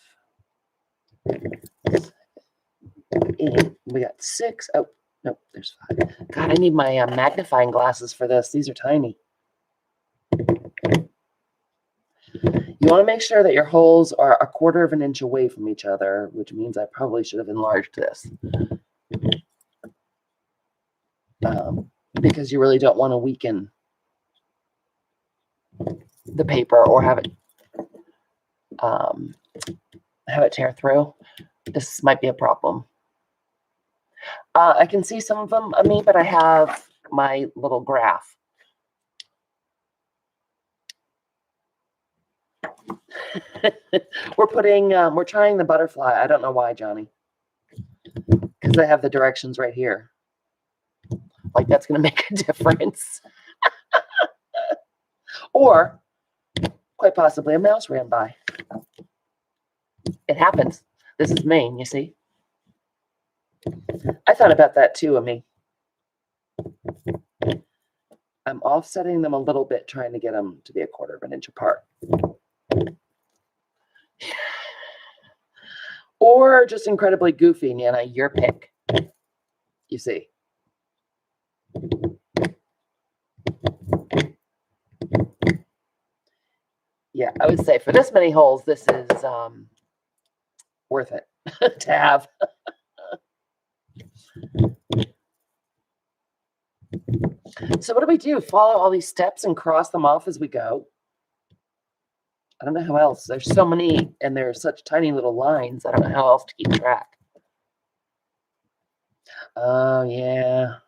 8. We got 6. Oh, nope, there's 5. God, I need my magnifying glasses for this. These are tiny. You want to make sure that your holes are 1/4 of an inch away from each other, which means I probably should have enlarged this. Because you really don't want to weaken the paper or have it tear through. This might be a problem. I can see some of them on me, but I have my little graph. We're trying the butterfly. I don't know why, Johnny. Because I have the directions right here. Like that's going to make a difference. Or quite possibly a mouse ran by. It happens. This is Maine, you see. I thought about that too, Amy. I'm offsetting them a little bit, trying to get them to be 1/4 of an inch apart. Or just incredibly goofy, Nana, your pick. You see. Yeah, I would say for this many holes, this is worth it to have. So what do we do? Follow all these steps and cross them off as we go? I don't know how else. There's so many, and they're such tiny little lines. I don't know how else to keep track. Oh, yeah.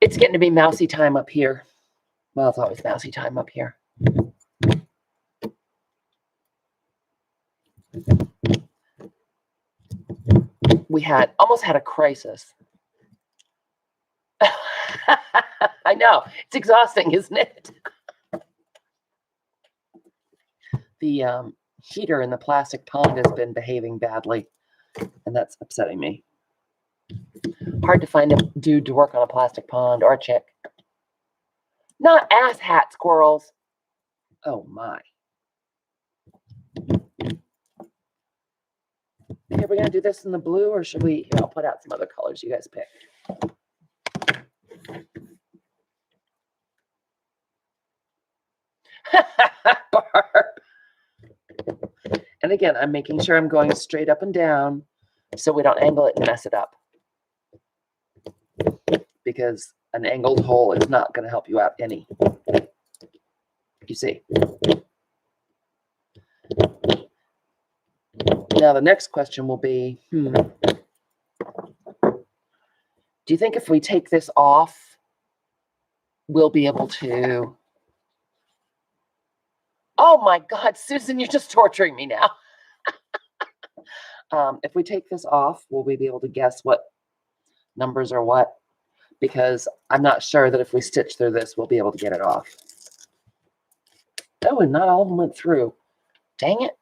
It's getting to be mousy time up here. Well, it's always mousy time up here. We almost had a crisis. I know. It's exhausting, isn't it? The heater in the plastic pond has been behaving badly, and that's upsetting me. Hard to find a dude to work on a plastic pond, or a chick. Not ass hat squirrels. Oh, my. Okay, we're going to do this in the blue, or should we? Here, I'll put out some other colors you guys pick. Barb. And again, I'm making sure I'm going straight up and down so we don't angle it and mess it up. Because an angled hole is not going to help you out any. You see. Now, the next question will be, do you think if we take this off, we'll be able to... Oh my God, Susan, you're just torturing me now. If we take this off, will we be able to guess what numbers are what? Because I'm not sure that if we stitch through this, we'll be able to get it off. Oh, and not all of them went through. Dang it.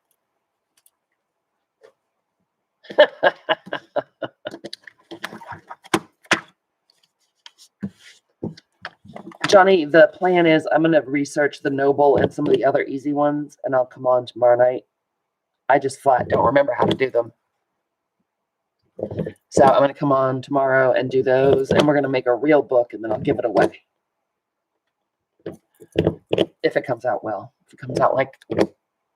Johnny, the plan is I'm going to research the Noble and some of the other easy ones, and I'll come on tomorrow night. I just flat don't remember how to do them. So I'm going to come on tomorrow and do those, and we're going to make a real book, and then I'll give it away. If it comes out well. If it comes out like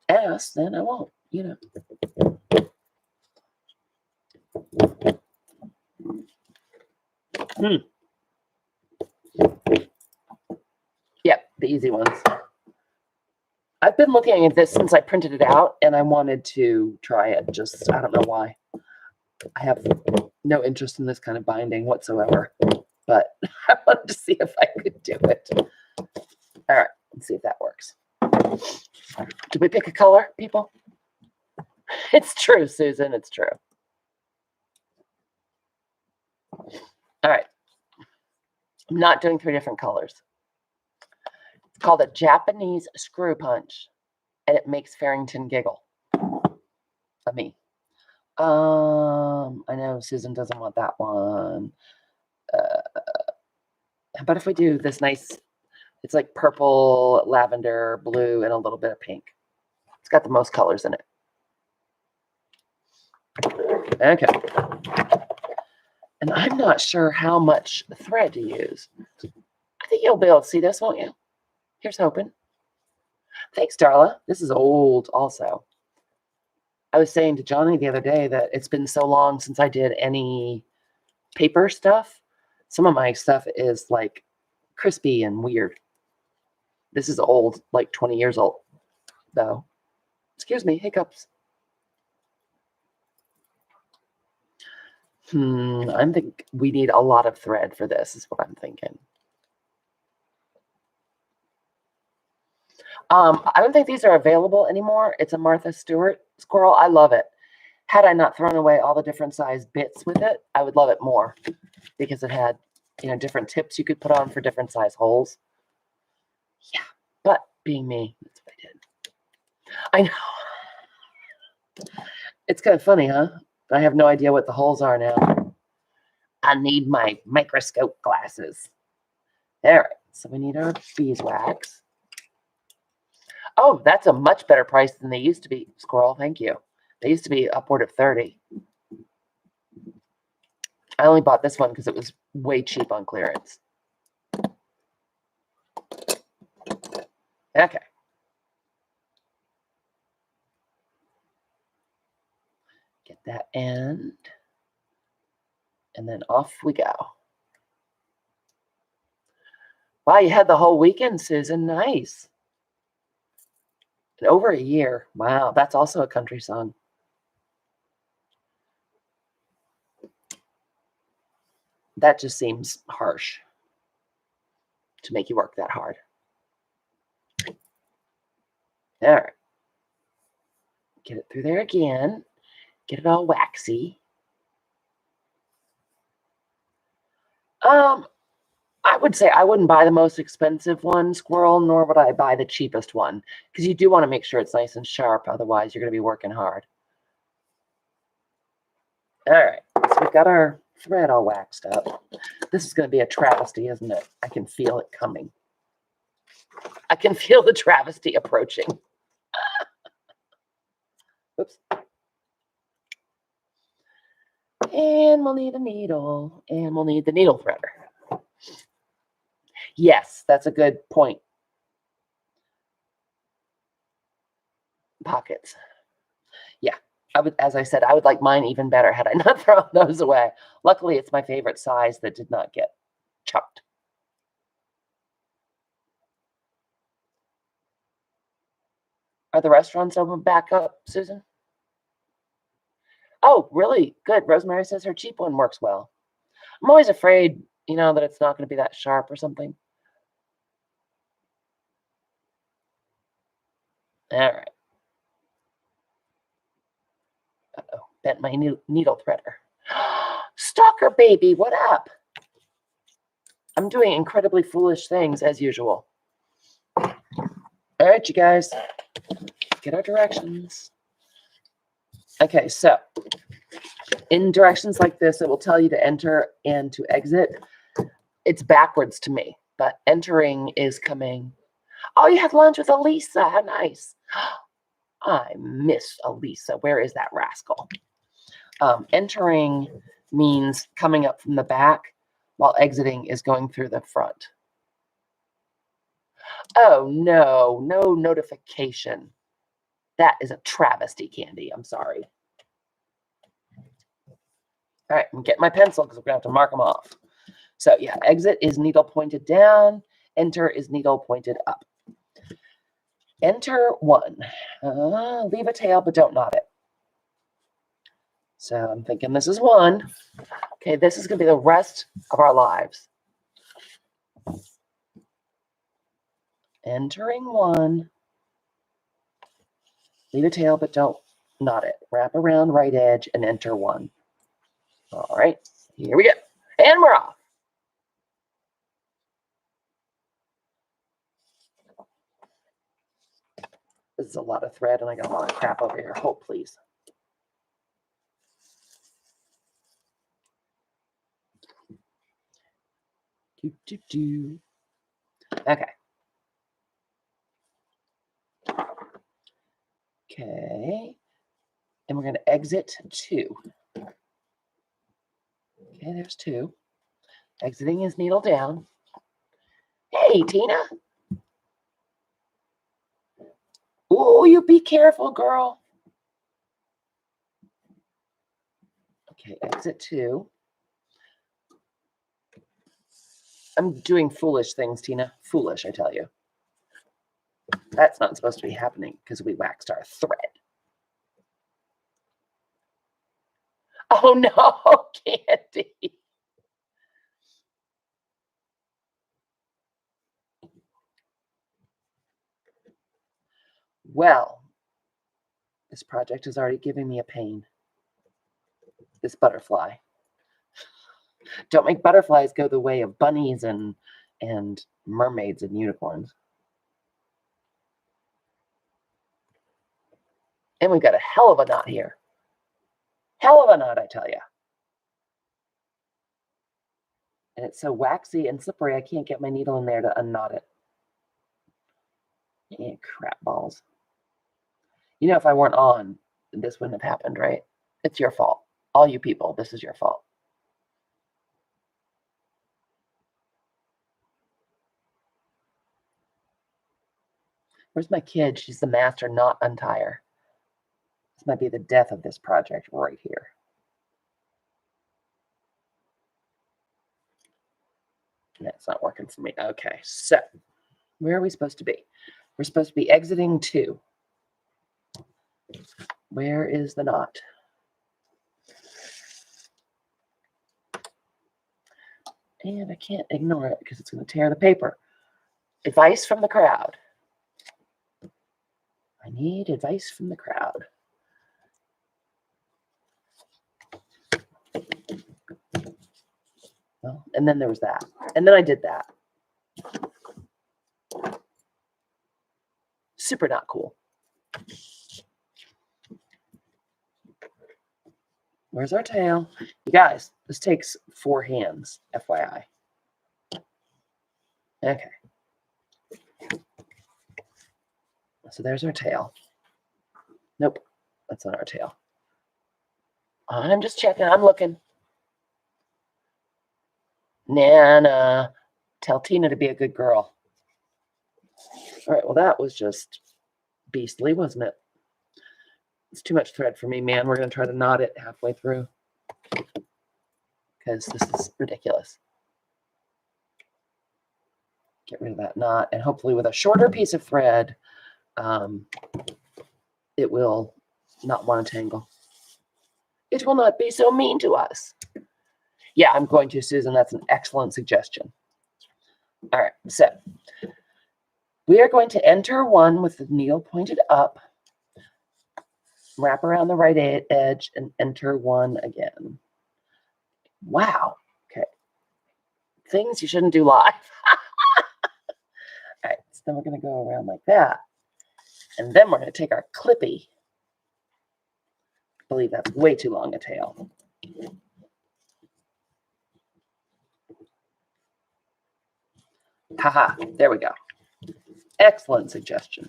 ass, then I won't, you know. Yep, the easy ones. I've been looking at this since I printed it out, and I wanted to try it. Just, I don't know why. I have no interest in this kind of binding whatsoever, but I wanted to see if I could do it. All right, let's see if that works. Did we pick a color, people? It's true, Susan, it's true. All right. I'm not doing 3 different colors. It's called a Japanese screw punch, and it makes Farrington giggle. Me. I know Susan doesn't want that one. But if we do this nice, it's like purple, lavender, blue, and a little bit of pink. It's got the most colors in it. Okay. And I'm not sure how much thread to use. I think you'll be able to see this, won't you? Here's hoping. Thanks, Darla. This is old also. I was saying to Johnny the other day that it's been so long since I did any paper stuff. Some of my stuff is like crispy and weird. This is old, like 20 years old, though. Excuse me, hiccups. I think we need a lot of thread for this, is what I'm thinking. I don't think these are available anymore. It's a Martha Stewart squirrel. I love it. Had I not thrown away all the different size bits with it, I would love it more because it had, different tips you could put on for different size holes. Yeah, but being me, that's what I did. I know. It's kind of funny, huh? I have no idea what the holes are now. I need my microscope glasses. All right, so we need our beeswax. Oh, that's a much better price than they used to be, Squirrel. Thank you. They used to be upward of 30. I only bought this one because it was way cheap on clearance. Okay. Get that end. And then off we go. Wow, you had the whole weekend, Susan. Nice. And over a year. Wow, that's also a country song. That just seems harsh to make you work that hard. All right. Get it through there again. Get it all waxy. I would say I wouldn't buy the most expensive one, Squirrel, nor would I buy the cheapest one, because you do want to make sure it's nice and sharp. Otherwise, you're going to be working hard. All right, so we've got our thread all waxed up. This is going to be a travesty, isn't it? I can feel it coming. I can feel the travesty approaching. Oops. And we'll need a needle, and we'll need the needle threader. Yes, that's a good point. Pockets. Yeah, as I said, I would like mine even better had I not thrown those away. Luckily, it's my favorite size that did not get chucked. Are the restaurants open back up, Susan? Oh, really? Good. Rosemary says her cheap one works well. I'm always afraid, that it's not going to be that sharp or something. All right. Uh-oh, bent my needle threader. Stalker baby, what up? I'm doing incredibly foolish things as usual. All right, you guys, get our directions. Okay, so in directions like this, it will tell you to enter and to exit. It's backwards to me, but entering is coming. Oh, you had lunch with Elisa. How nice. I miss Elisa. Where is that rascal? Entering means coming up from the back, while exiting is going through the front. Oh, no notification. That is a travesty, Candy. I'm sorry. All right, I'm getting my pencil because we're going to have to mark them off. So yeah, exit is needle pointed down. Enter is needle pointed up. Enter 1. Leave a tail, but don't knot it. So I'm thinking this is 1. Okay, this is going to be the rest of our lives. Entering 1. Leave a tail, but don't knot it. Wrap around right edge and enter 1. All right, here we go. And we're off. This is a lot of thread, and I got a lot of crap over here. Hold, please. Okay. Okay. And we're going to exit 2. Okay, there's 2. Exiting is needle down. Hey, Tina. Oh, you be careful, girl. Okay, exit 2. I'm doing foolish things, Tina. Foolish, I tell you. That's not supposed to be happening because we waxed our thread. Oh, no, Candy. Well, this project is already giving me a pain. This butterfly. Don't make butterflies go the way of bunnies and mermaids and unicorns. And we've got a hell of a knot here. Hell of a knot, I tell you. And it's so waxy and slippery, I can't get my needle in there to unknot it. Crap balls. If I weren't on, this wouldn't have happened, right? It's your fault. All you people, this is your fault. Where's my kid? She's the master knot untier. This might be the death of this project right here. That's not working for me. Okay, so where are we supposed to be? We're supposed to be exiting 2. Where is the knot? And I can't ignore it because it's going to tear the paper. Advice from the crowd. I need advice from the crowd. Well, and then there was that. And then I did that. Super not cool. Where's our tail? You guys, this takes 4 hands, FYI. Okay. So there's our tail. Nope, that's not our tail. I'm just checking. I'm looking. Nana, tell Tina to be a good girl. All right, well, that was just beastly, wasn't it? It's too much thread for me, man. We're going to try to knot it halfway through because this is ridiculous. Get rid of that knot, and hopefully with a shorter piece of thread, it will not want to tangle. It will not be so mean to us. Yeah, I'm going to, Susan. That's an excellent suggestion. All right, so we are going to enter one with the needle pointed up, wrap around the right edge, and enter one again. Wow. Okay. Things you shouldn't do live. All right, so then we're going to go around like that. And then we're going to take our clippy. I believe that's way too long a tail. Haha, there we go. Excellent suggestion.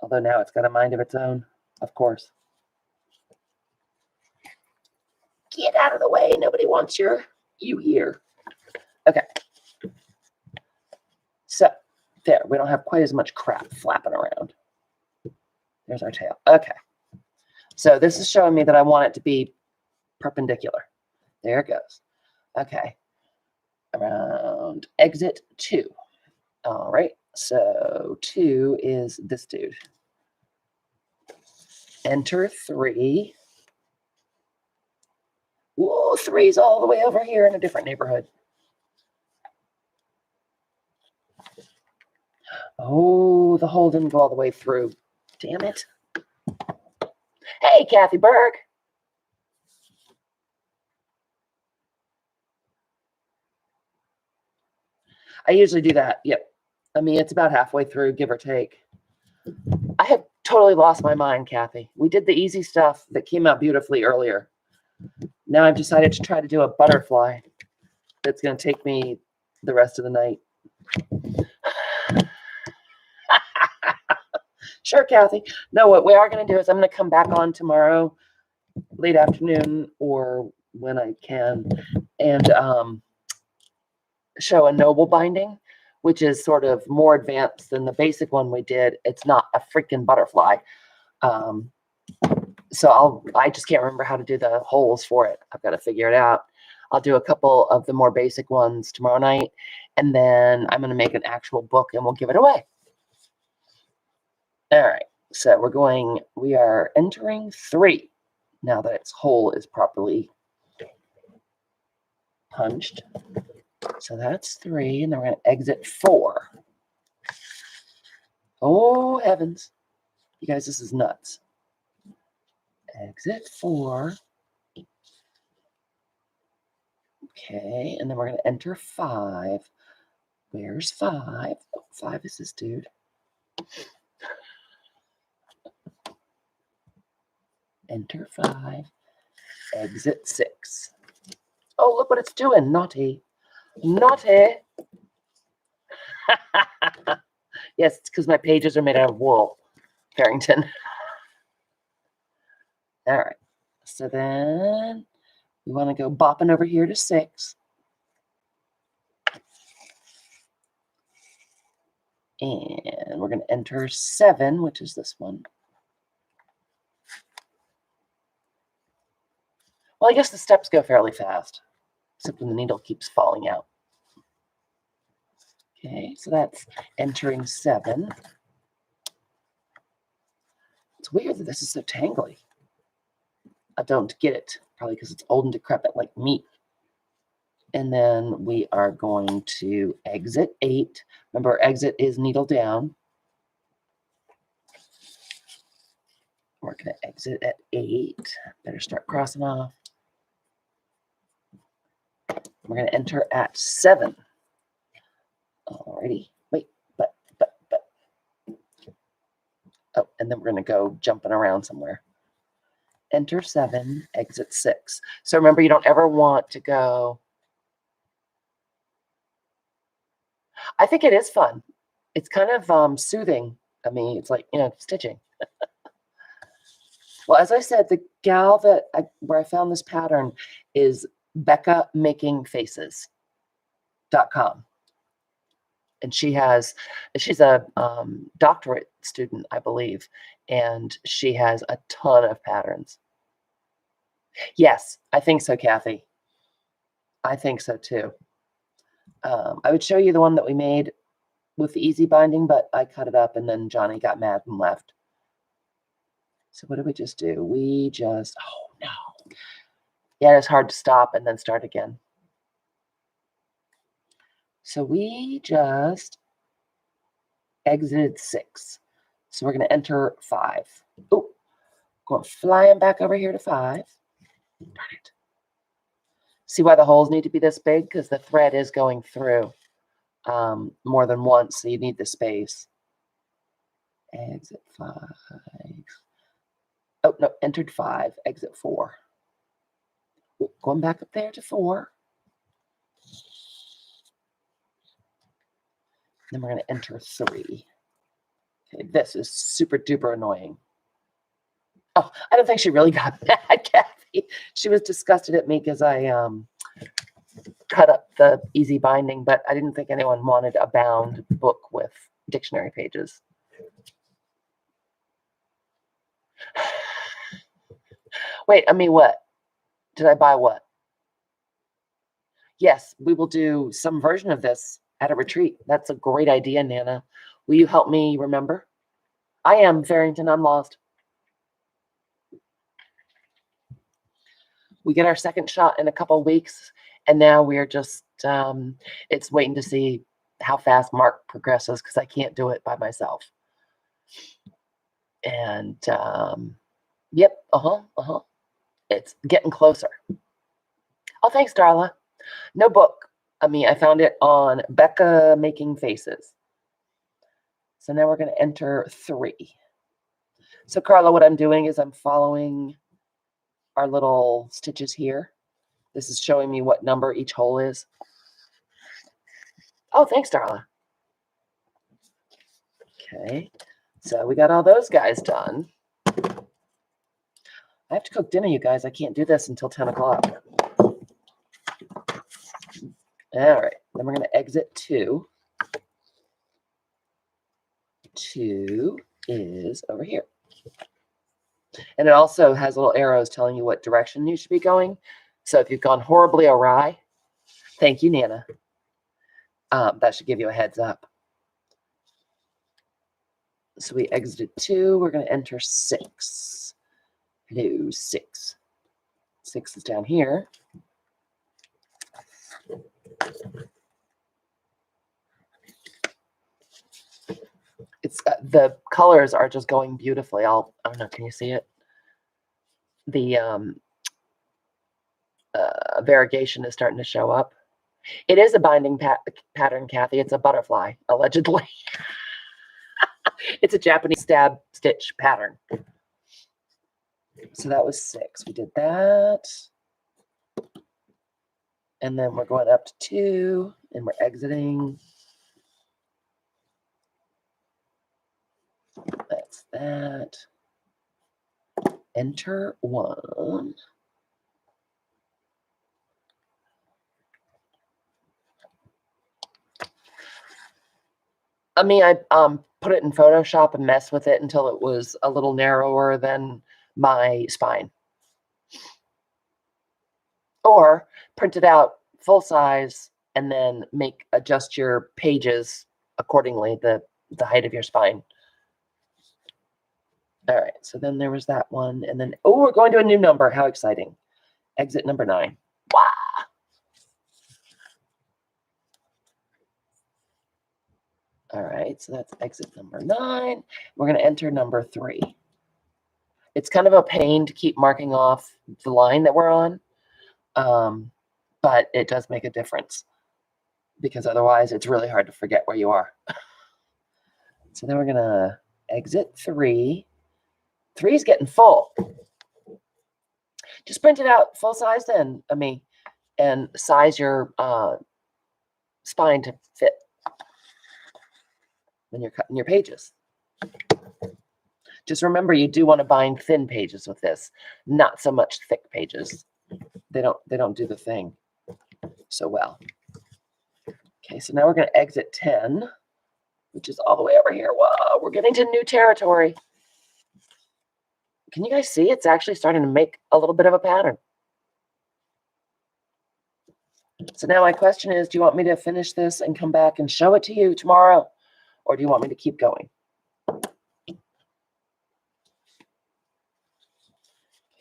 Although now it's got a mind of its own, of course. Get out of the way. Nobody wants you here. Okay. So there, we don't have quite as much crap flapping around. There's our tail. Okay. So this is showing me that I want it to be perpendicular. There it goes. Okay. Around exit 2. All right. So 2 is this dude. Enter 3. Whoa, 3's all the way over here in a different neighborhood. Oh, the hole didn't go all the way through. Damn it. Hey, Kathy Berg. I usually do that. Yep. I mean, it's about halfway through, give or take. I have totally lost my mind, Kathy. We did the easy stuff that came out beautifully earlier. Now I've decided to try to do a butterfly that's going to take me the rest of the night. Sure, Kathy. No, what we are going to do is I'm going to come back on tomorrow, late afternoon or when I can, and show a noble binding, which is sort of more advanced than the basic one we did. It's not a freaking butterfly. So I just can't remember how to do the holes for it. I've got to figure it out. I'll do a couple of the more basic ones tomorrow night, and then I'm going to make an actual book and we'll give it away. All right, so we are entering 3 now that its hole is properly punched. So that's 3, and then we're going to exit 4. Oh, heavens. You guys, this is nuts. Exit 4. Okay, and then we're going to enter 5. Where's 5? Oh, 5 is this dude. Enter 5. Exit 6. Oh, look what it's doing. Naughty. Naughty. Yes, it's because my pages are made out of wool, Farrington. All right. So then we want to go bopping over here to 6. And we're going to enter 7, which is this one. Well, I guess the steps go fairly fast, except when the needle keeps falling out. Okay, so that's entering 7. It's weird that this is so tangly. I don't get it, probably because it's old and decrepit like meat. And then we are going to exit 8. Remember, exit is needle down. We're going to exit at 8. Better start crossing off. We're going to enter at 7. Alrighty. Wait, but. Oh, and then we're going to go jumping around somewhere. Enter 7, exit 6. So remember, you don't ever want to go. I think it is fun. It's kind of soothing. I mean, it's like, stitching. Well, as I said, the gal where I found this pattern is BeccaMakingFaces.com. And she's a doctorate student, I believe, and she has a ton of patterns. Yes, I think so, Kathy. I think so too. I would show you the one that we made with the easy binding, but I cut it up and then Johnny got mad and left. So what did we just do? We just, oh no. Yeah, it's hard to stop and then start again. So we just exited 6. So we're going to enter 5. Oh, going flying back over here to 5. Darn it. See why the holes need to be this big? Because the thread is going through more than once, so you need the space. Exit 5. Oh, no, entered 5, exit 4. Ooh, going back up there to 4. Then we're going to enter 3. Okay, this is super duper annoying. Oh, I don't think she really got mad, Kathy. She was disgusted at me because I cut up the easy binding, but I didn't think anyone wanted a bound book with dictionary pages. Wait, I mean, what? Did I buy what? Yes, we will do some version of this at a retreat. That's a great idea, Nana. Will you help me remember? I am, Farrington. I'm lost. We get our second shot in a couple of weeks, and now we're just, it's waiting to see how fast Mark progresses because I can't do it by myself. And, yep, it's getting closer. Oh, thanks, Darla. No book. I found it on Becca Making Faces. So now we're going to enter 3. So, Carla, what I'm doing is I'm following our little stitches here. This is showing me what number each hole is. Oh, thanks, Darla. Okay, so we got all those guys done. I have to cook dinner, you guys. I can't do this until 10 o'clock. All right, then we're going to exit 2. 2 is over here. And it also has little arrows telling you what direction you should be going. So if you've gone horribly awry, thank you, Nana. That should give you a heads up. So we exited 2. We're going to enter 6. Hello, 6. 6 is down here. It's the colors are just going beautifully. I don't know. Can you see it? The variegation is starting to show up. It is a binding pattern, Kathy. It's a butterfly, allegedly. It's a Japanese stab stitch pattern. So that was 6. We did that. And then we're going up to 2, and we're exiting. That's that. Enter 1. I put it in Photoshop and messed with it until it was a little narrower than my spine. Or print it out full size and then adjust your pages accordingly, the height of your spine. All right, so then there was that one. And then, oh, we're going to a new number. How exciting. Exit number 9. Wow. All right, so that's exit number 9. We're going to enter number 3. It's kind of a pain to keep marking off the line that we're on, but it does make a difference because otherwise it's really hard to forget where you are. So then we're going to exit 3. 3 is getting full. Just print it out full size then, and size your spine to fit when you're cutting your pages. Just remember, you do want to bind thin pages with this, not so much thick pages. They don't do the thing so well. Okay, so now we're going to exit 10, which is all the way over here. Whoa, we're getting to new territory. Can you guys see? It's actually starting to make a little bit of a pattern. So now my question is, do you want me to finish this and come back and show it to you tomorrow? Or do you want me to keep going?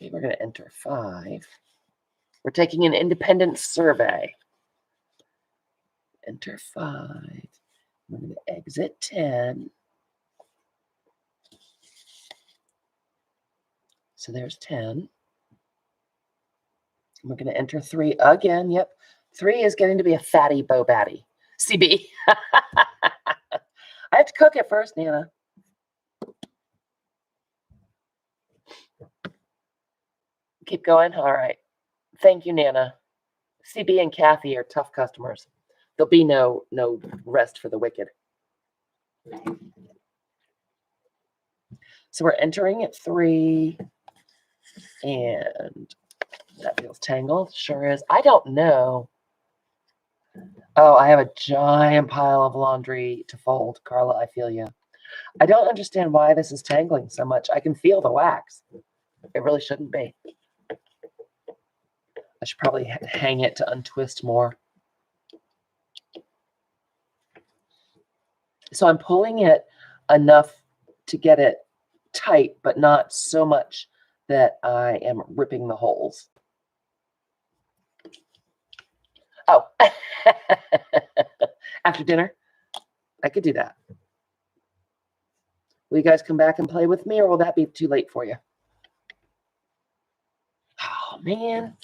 Okay, we're going to enter 5. We're taking an independent survey. Enter 5. We're going to exit 10. So there's 10. We're going to enter 3 again. Yep. 3 is getting to be a fatty Bo Batty. CB. I have to cook it first, Nana. Keep going. All right. Thank you, Nana. CB and Kathy are tough customers. There'll be no rest for the wicked. So we're entering at 3. And that feels tangled. Sure is. I don't know. Oh, I have a giant pile of laundry to fold. Carla, I feel you. I don't understand why this is tangling so much. I can feel the wax. It really shouldn't be. I should probably hang it to untwist more. So I'm pulling it enough to get it tight, but not so much that I am ripping the holes. Oh, after dinner, I could do that. Will you guys come back and play with me, or will that be too late for you? Oh, man.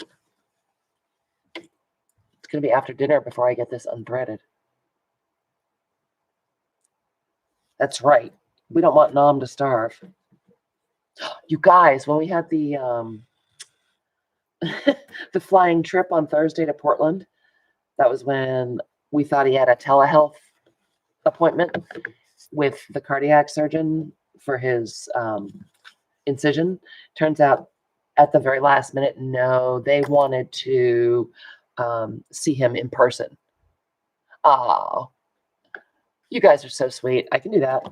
It's going to be after dinner before I get this unthreaded. That's right. We don't want Nom to starve. You guys, when we had the the flying trip on Thursday to Portland, that was when we thought he had a telehealth appointment with the cardiac surgeon for his incision. Turns out at the very last minute, no, they wanted to see him in person. Oh, you guys are so sweet. I can do that.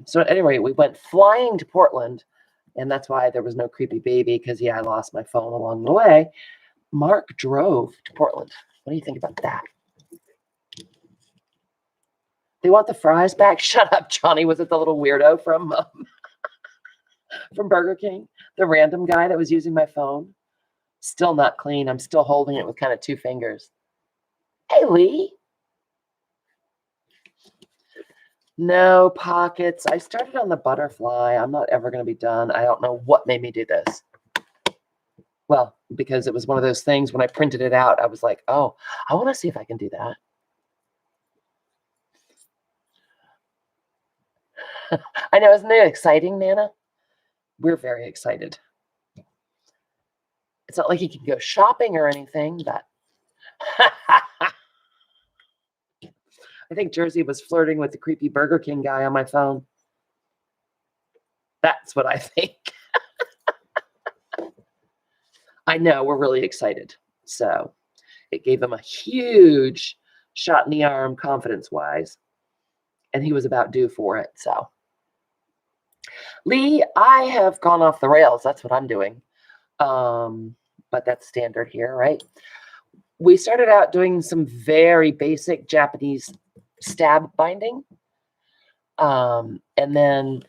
So at any rate, we went flying to Portland, and that's why there was no creepy baby, because, yeah, I lost my phone along the way. Mark drove to Portland. What do you think about that? They want the fries back? Shut up, Johnny. Was it the little weirdo from Burger King? The random guy that was using my phone? Still not clean. I'm still holding it with kind of 2 fingers. Hey, Lee. No pockets. I started on the butterfly. I'm not ever going to be done. I don't know what made me do this. Well, because it was one of those things when I printed it out, I was like, oh, I want to see if I can do that. I know, isn't it exciting, Nana? We're very excited. It's not like you can go shopping or anything, but I think Jersey was flirting with the creepy Burger King guy on my phone. That's what I think. I know, we're really excited. So it gave him a huge shot in the arm confidence-wise, and he was about due for it. So, Lee, I have gone off the rails. That's what I'm doing. But that's standard here, right? We started out doing some very basic Japanese stab binding. And then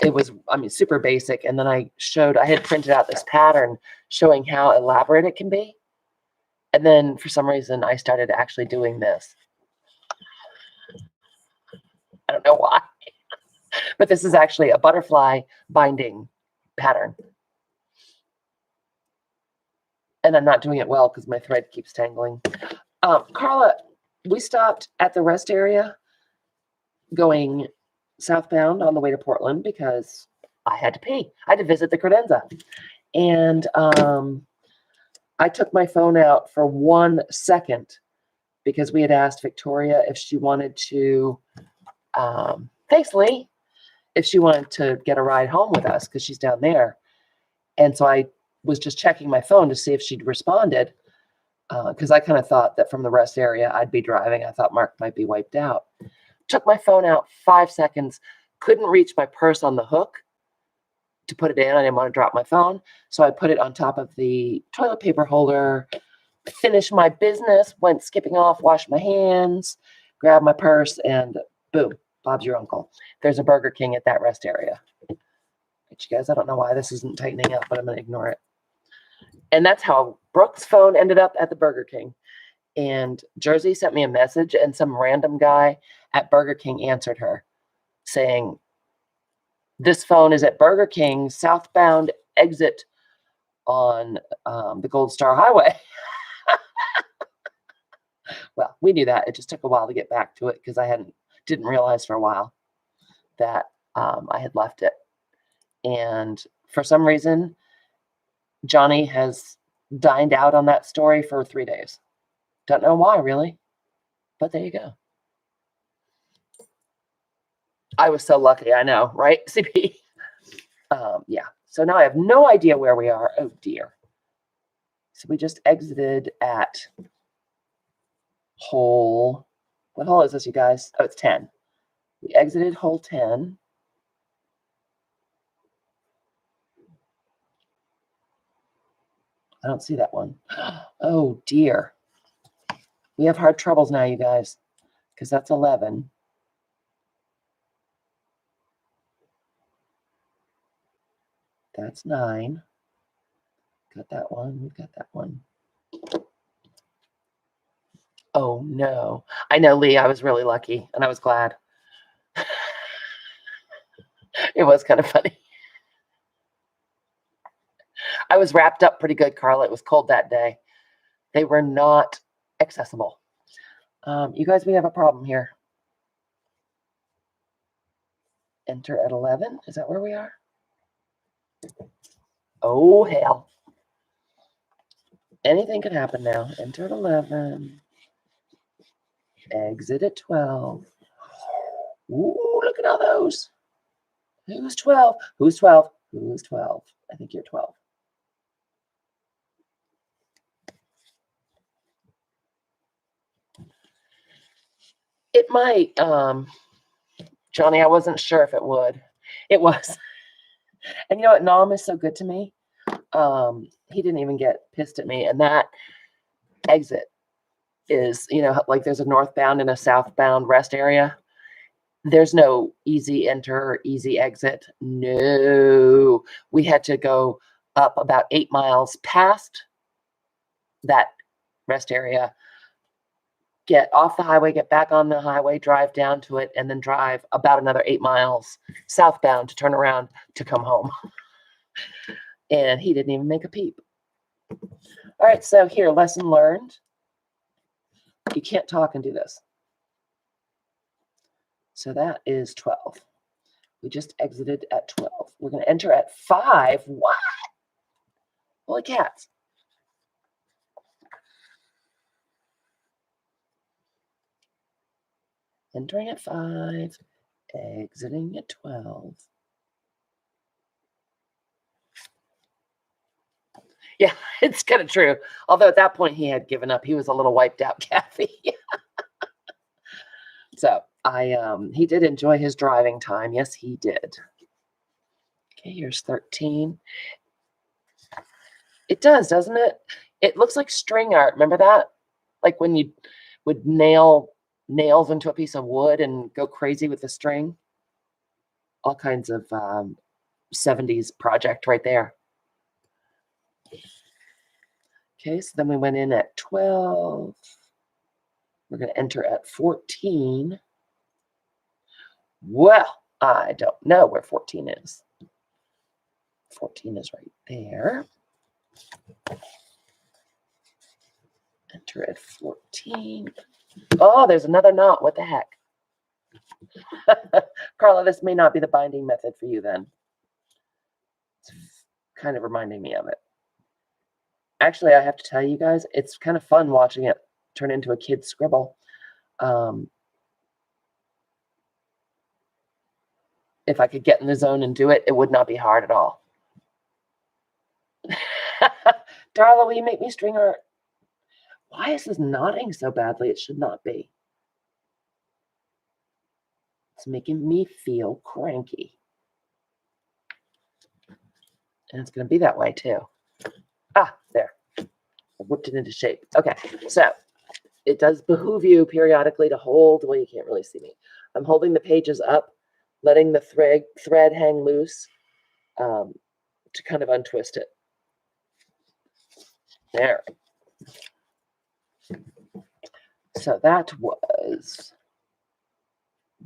it was, super basic. And then I had printed out this pattern showing how elaborate it can be. And then for some reason, I started actually doing this. I don't know why. But this is actually a butterfly binding pattern. And I'm not doing it well because my thread keeps tangling. Carla, we stopped at the rest area going southbound on the way to Portland because I had to pee. I had to visit the credenza. And I took my phone out for 1 second because we had asked Victoria if she wanted to, thanks, Lee, if she wanted to get a ride home with us because she's down there. And so I was just checking my phone to see if she'd responded because I kind of thought that from the rest area I'd be driving. I thought Mark might be wiped out. Took my phone out 5 seconds, couldn't reach my purse on the hook to put it in. I didn't want to drop my phone. So I put it on top of the toilet paper holder, finished my business, went skipping off, washed my hands, grabbed my purse, and boom, Bob's your uncle. There's a Burger King at that rest area. But you guys, I don't know why this isn't tightening up, but I'm going to ignore it. And that's how Brooke's phone ended up at the Burger King. And Jersey sent me a message, and some random guy at Burger King answered her saying, this phone is at Burger King, southbound exit on the Gold Star Highway. Well, we knew that. It just took a while to get back to it because I didn't realize for a while that I had left it. And for some reason, Johnny has dined out on that story for 3 days. Don't know why, really, but there you go. I was so lucky, I know, right, CP? Yeah, so now I have no idea where we are. Oh, dear. So we just exited at hole, what hole is this, you guys? Oh, it's 10. We exited hole 10. I don't see that one. Oh, dear. We have hard troubles now, you guys, because that's 11. That's 9. Got that one. We've got that one. Oh, no. I know, Lee, I was really lucky, and I was glad. It was kind of funny. I was wrapped up pretty good, Carla. It was cold that day. They were not accessible. You guys, we have a problem here. Enter at 11. Is that where we are? Oh, hell. Anything could happen now. Enter at 11. Exit at 12. Ooh, look at all those. Who's 12? Who's 12? Who's 12? I think you're 12. It might, Johnny, I wasn't sure if it would. It was. And you know what? Nom is so good to me. He didn't even get pissed at me. And that exit is, you know, like there's a northbound and a southbound rest area. There's no easy enter or easy exit. No. We had to go up about 8 miles past that rest area, get off the highway, get back on the highway, drive down to it, and then drive about another 8 miles southbound to turn around to come home. And he didn't even make a peep. All right, so here, lesson learned. You can't talk and do this. So that is 12. We just exited at 12. We're going to enter at 5. What? Holy cats. Entering at 5, exiting at 12. Yeah, it's kind of true. Although at that point he had given up. He was a little wiped out, Kathy. So he did enjoy his driving time. Yes, he did. Okay, here's 13. It does, doesn't it? It looks like string art. Remember that? Like when you would nail nails into a piece of wood and go crazy with the string. All kinds of 70s project right there. Okay, so then we went in at 12. We're going to enter at 14. Well, I don't know where 14 is. 14 is right there. Enter at 14. Oh, there's another knot. What the heck? Carla, this may not be the binding method for you then. It's kind of reminding me of it. Actually, I have to tell you guys, it's kind of fun watching it turn into a kid's scribble. If I could get in the zone and do it, it would not be hard at all. Darla, will you make me string art? Why is this knotting so badly? It should not be. It's making me feel cranky. And it's going to be that way too. Ah, there. I whipped it into shape. Okay, so it does behoove you periodically to hold. Well, you can't really see me. I'm holding the pages up, letting the thread hang loose, to kind of untwist it. There. So that was,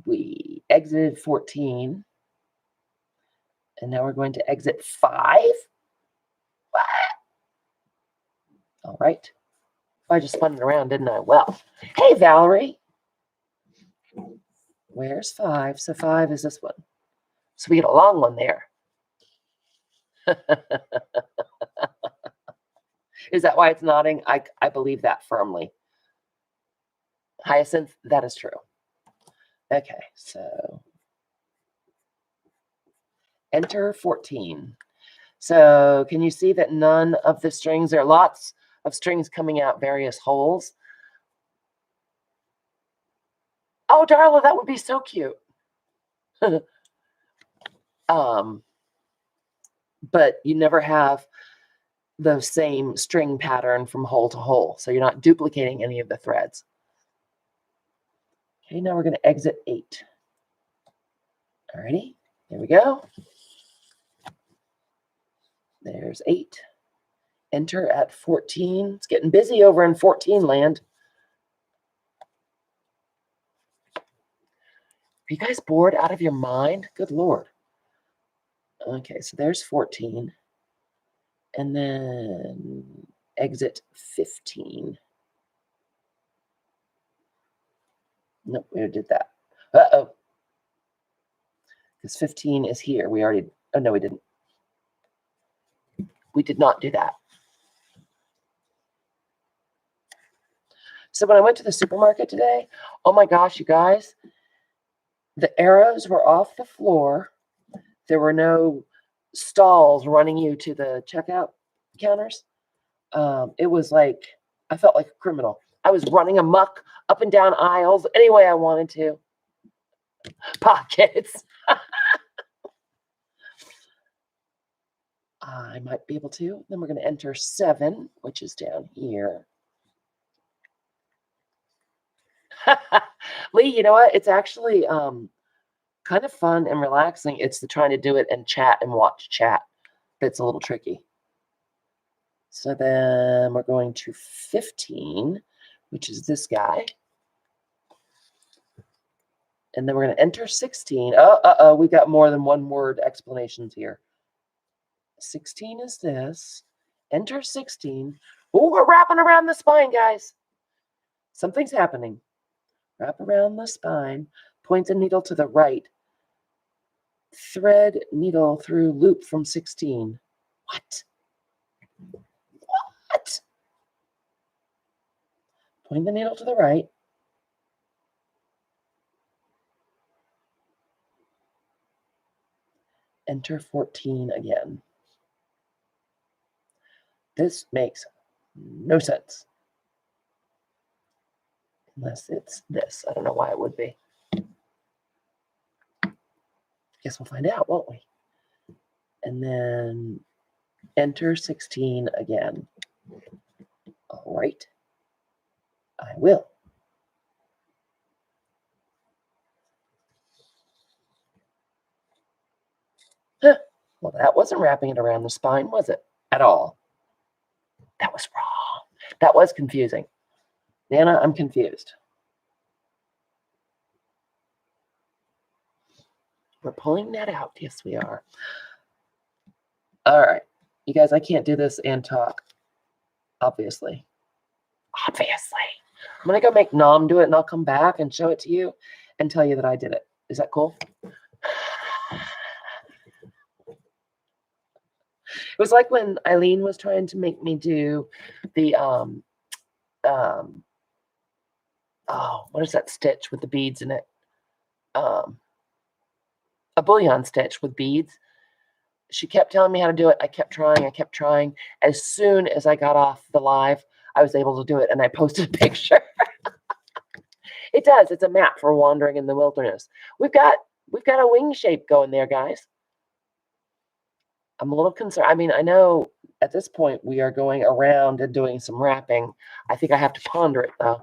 we exited 14. And now we're going to exit 5. What? All right. I just spun it around, didn't I? Well, hey, Valerie. Where's 5? So 5 is this one. So we get a long one there. Is that why it's nodding? I believe that firmly. Hyacinth, that is true. Okay, so enter 14. So can you see that none of the strings, there are lots of strings coming out various holes. Oh, Darla, that would be so cute. But you never have the same string pattern from hole to hole. So you're not duplicating any of the threads. Okay, now we're going to exit 8. Alrighty, here we go. There's 8. Enter at 14. It's getting busy over in 14 land. Are you guys bored out of your mind? Good Lord. Okay, so there's 14. And then exit 15. Nope, we already did that. Uh-oh. Because 15 is here. We already, oh no, we didn't. We did not do that. So when I went to the supermarket today, oh my gosh, you guys, the arrows were off the floor. There were no stalls running you to the checkout counters. It was like, I felt like a criminal. I was running amok up and down aisles any way I wanted to. Pockets. I might be able to. Then we're going to enter 7, which is down here. Lee, you know what? It's actually kind of fun and relaxing. It's the trying to do it and chat and watch chat that's a little tricky. So then we're going to 15, which is this guy. And then we're going to enter 16. Oh, we got more than one word explanations here. 16 is this. Enter 16. Oh, we're wrapping around the spine, guys. Something's happening. Wrap around the spine. Point the needle to the right. Thread needle through loop from 16. What? What? Point the needle to the right. Enter 14 again. This makes no sense. Unless it's this. I don't know why it would be. Guess we'll find out, won't we? And then enter 16 again. All right. I will. Huh. Well, that wasn't wrapping it around the spine, was it? At all. That was wrong. That was confusing. Nana, I'm confused. We're pulling that out. Yes, we are. All right. You guys, I can't do this and talk. Obviously. Obviously. I'm going to go make Nom do it, and I'll come back and show it to you and tell you that I did it. Is that cool? It was like when Eileen was trying to make me do the, oh, what is that stitch with the beads in it? A bullion stitch with beads. She kept telling me how to do it. I kept trying. As soon as I got off the live, I was able to do it, and I posted a picture. It does. It's a map for wandering in the wilderness. We've got a wing shape going there, guys. I'm a little concerned. I mean, I know at this point we are going around and doing some wrapping. I think I have to ponder it, though.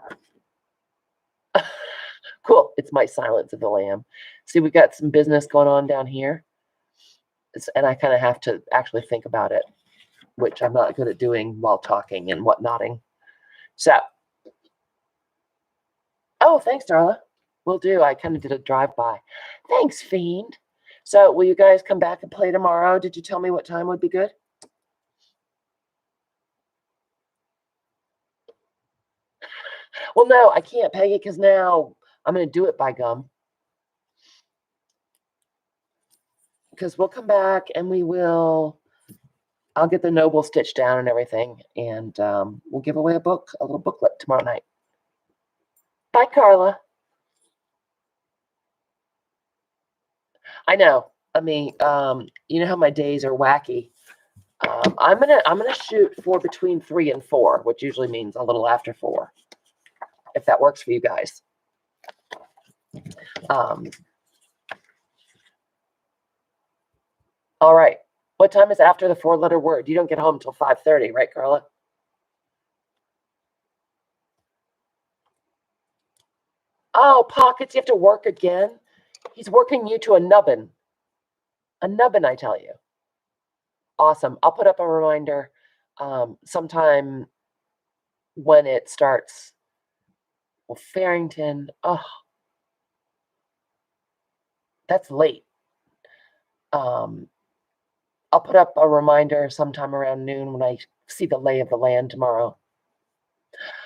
Cool. It's my Silence of the Lamb. See, we've got some business going on down here. and I kind of have to actually think about it, which I'm not good at doing while talking and whatnotting. So, oh, thanks, Darla. Will do. I kind of did a drive-by. Thanks, Fiend. So, will you guys come back and play tomorrow? Did you tell me what time would be good? Well, no, I can't, Peggy, because now I'm going to do it by gum. Because we'll come back and I'll get the Noble stitched down and everything, and we'll give away a little booklet tomorrow night. Bye, Carla. I know. I mean, you know how my days are wacky. I'm gonna shoot for between 3 and 4, which usually means a little after 4, if that works for you guys. All right. What time is after the 4-letter word? You don't get home until 5:30, right, Carla? Oh, Pockets, you have to work again? He's working you to a nubbin. A nubbin, I tell you. Awesome. I'll put up a reminder sometime when it starts. Well, Farrington, oh, that's late. I'll put up a reminder sometime around noon when I see the lay of the land tomorrow.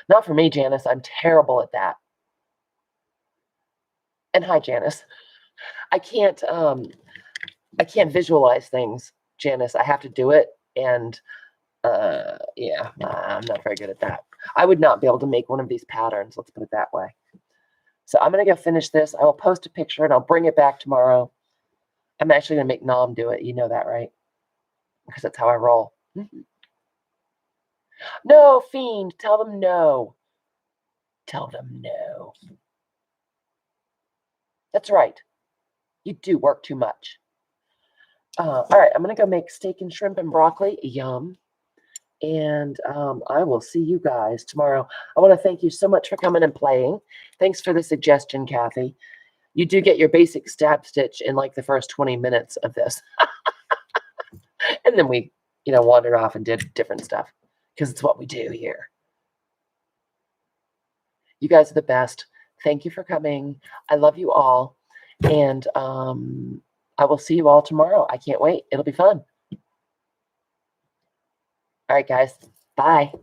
Not for me, Janice. I'm terrible at that. And hi, Janice. I can't visualize things, Janice. I have to do it, and yeah, I'm not very good at that. I would not be able to make one of these patterns. Let's put it that way. So I'm gonna go finish this. I will post a picture and I'll bring it back tomorrow. I'm actually gonna make Nom do it. You know that, right? Because that's how I roll. No, Fiend. Tell them no. Tell them no. That's right. You do work too much. All right, I'm going to go make steak and shrimp and broccoli. Yum. And I will see you guys tomorrow. I want to thank you so much for coming and playing. Thanks for the suggestion, Kathy. You do get your basic stab stitch in like the first 20 minutes of this. And then we, wandered off and did different stuff because it's what we do here. You guys are the best. Thank you for coming. I love you all. And I will see you all tomorrow. I can't wait. It'll be fun. All right, guys. Bye.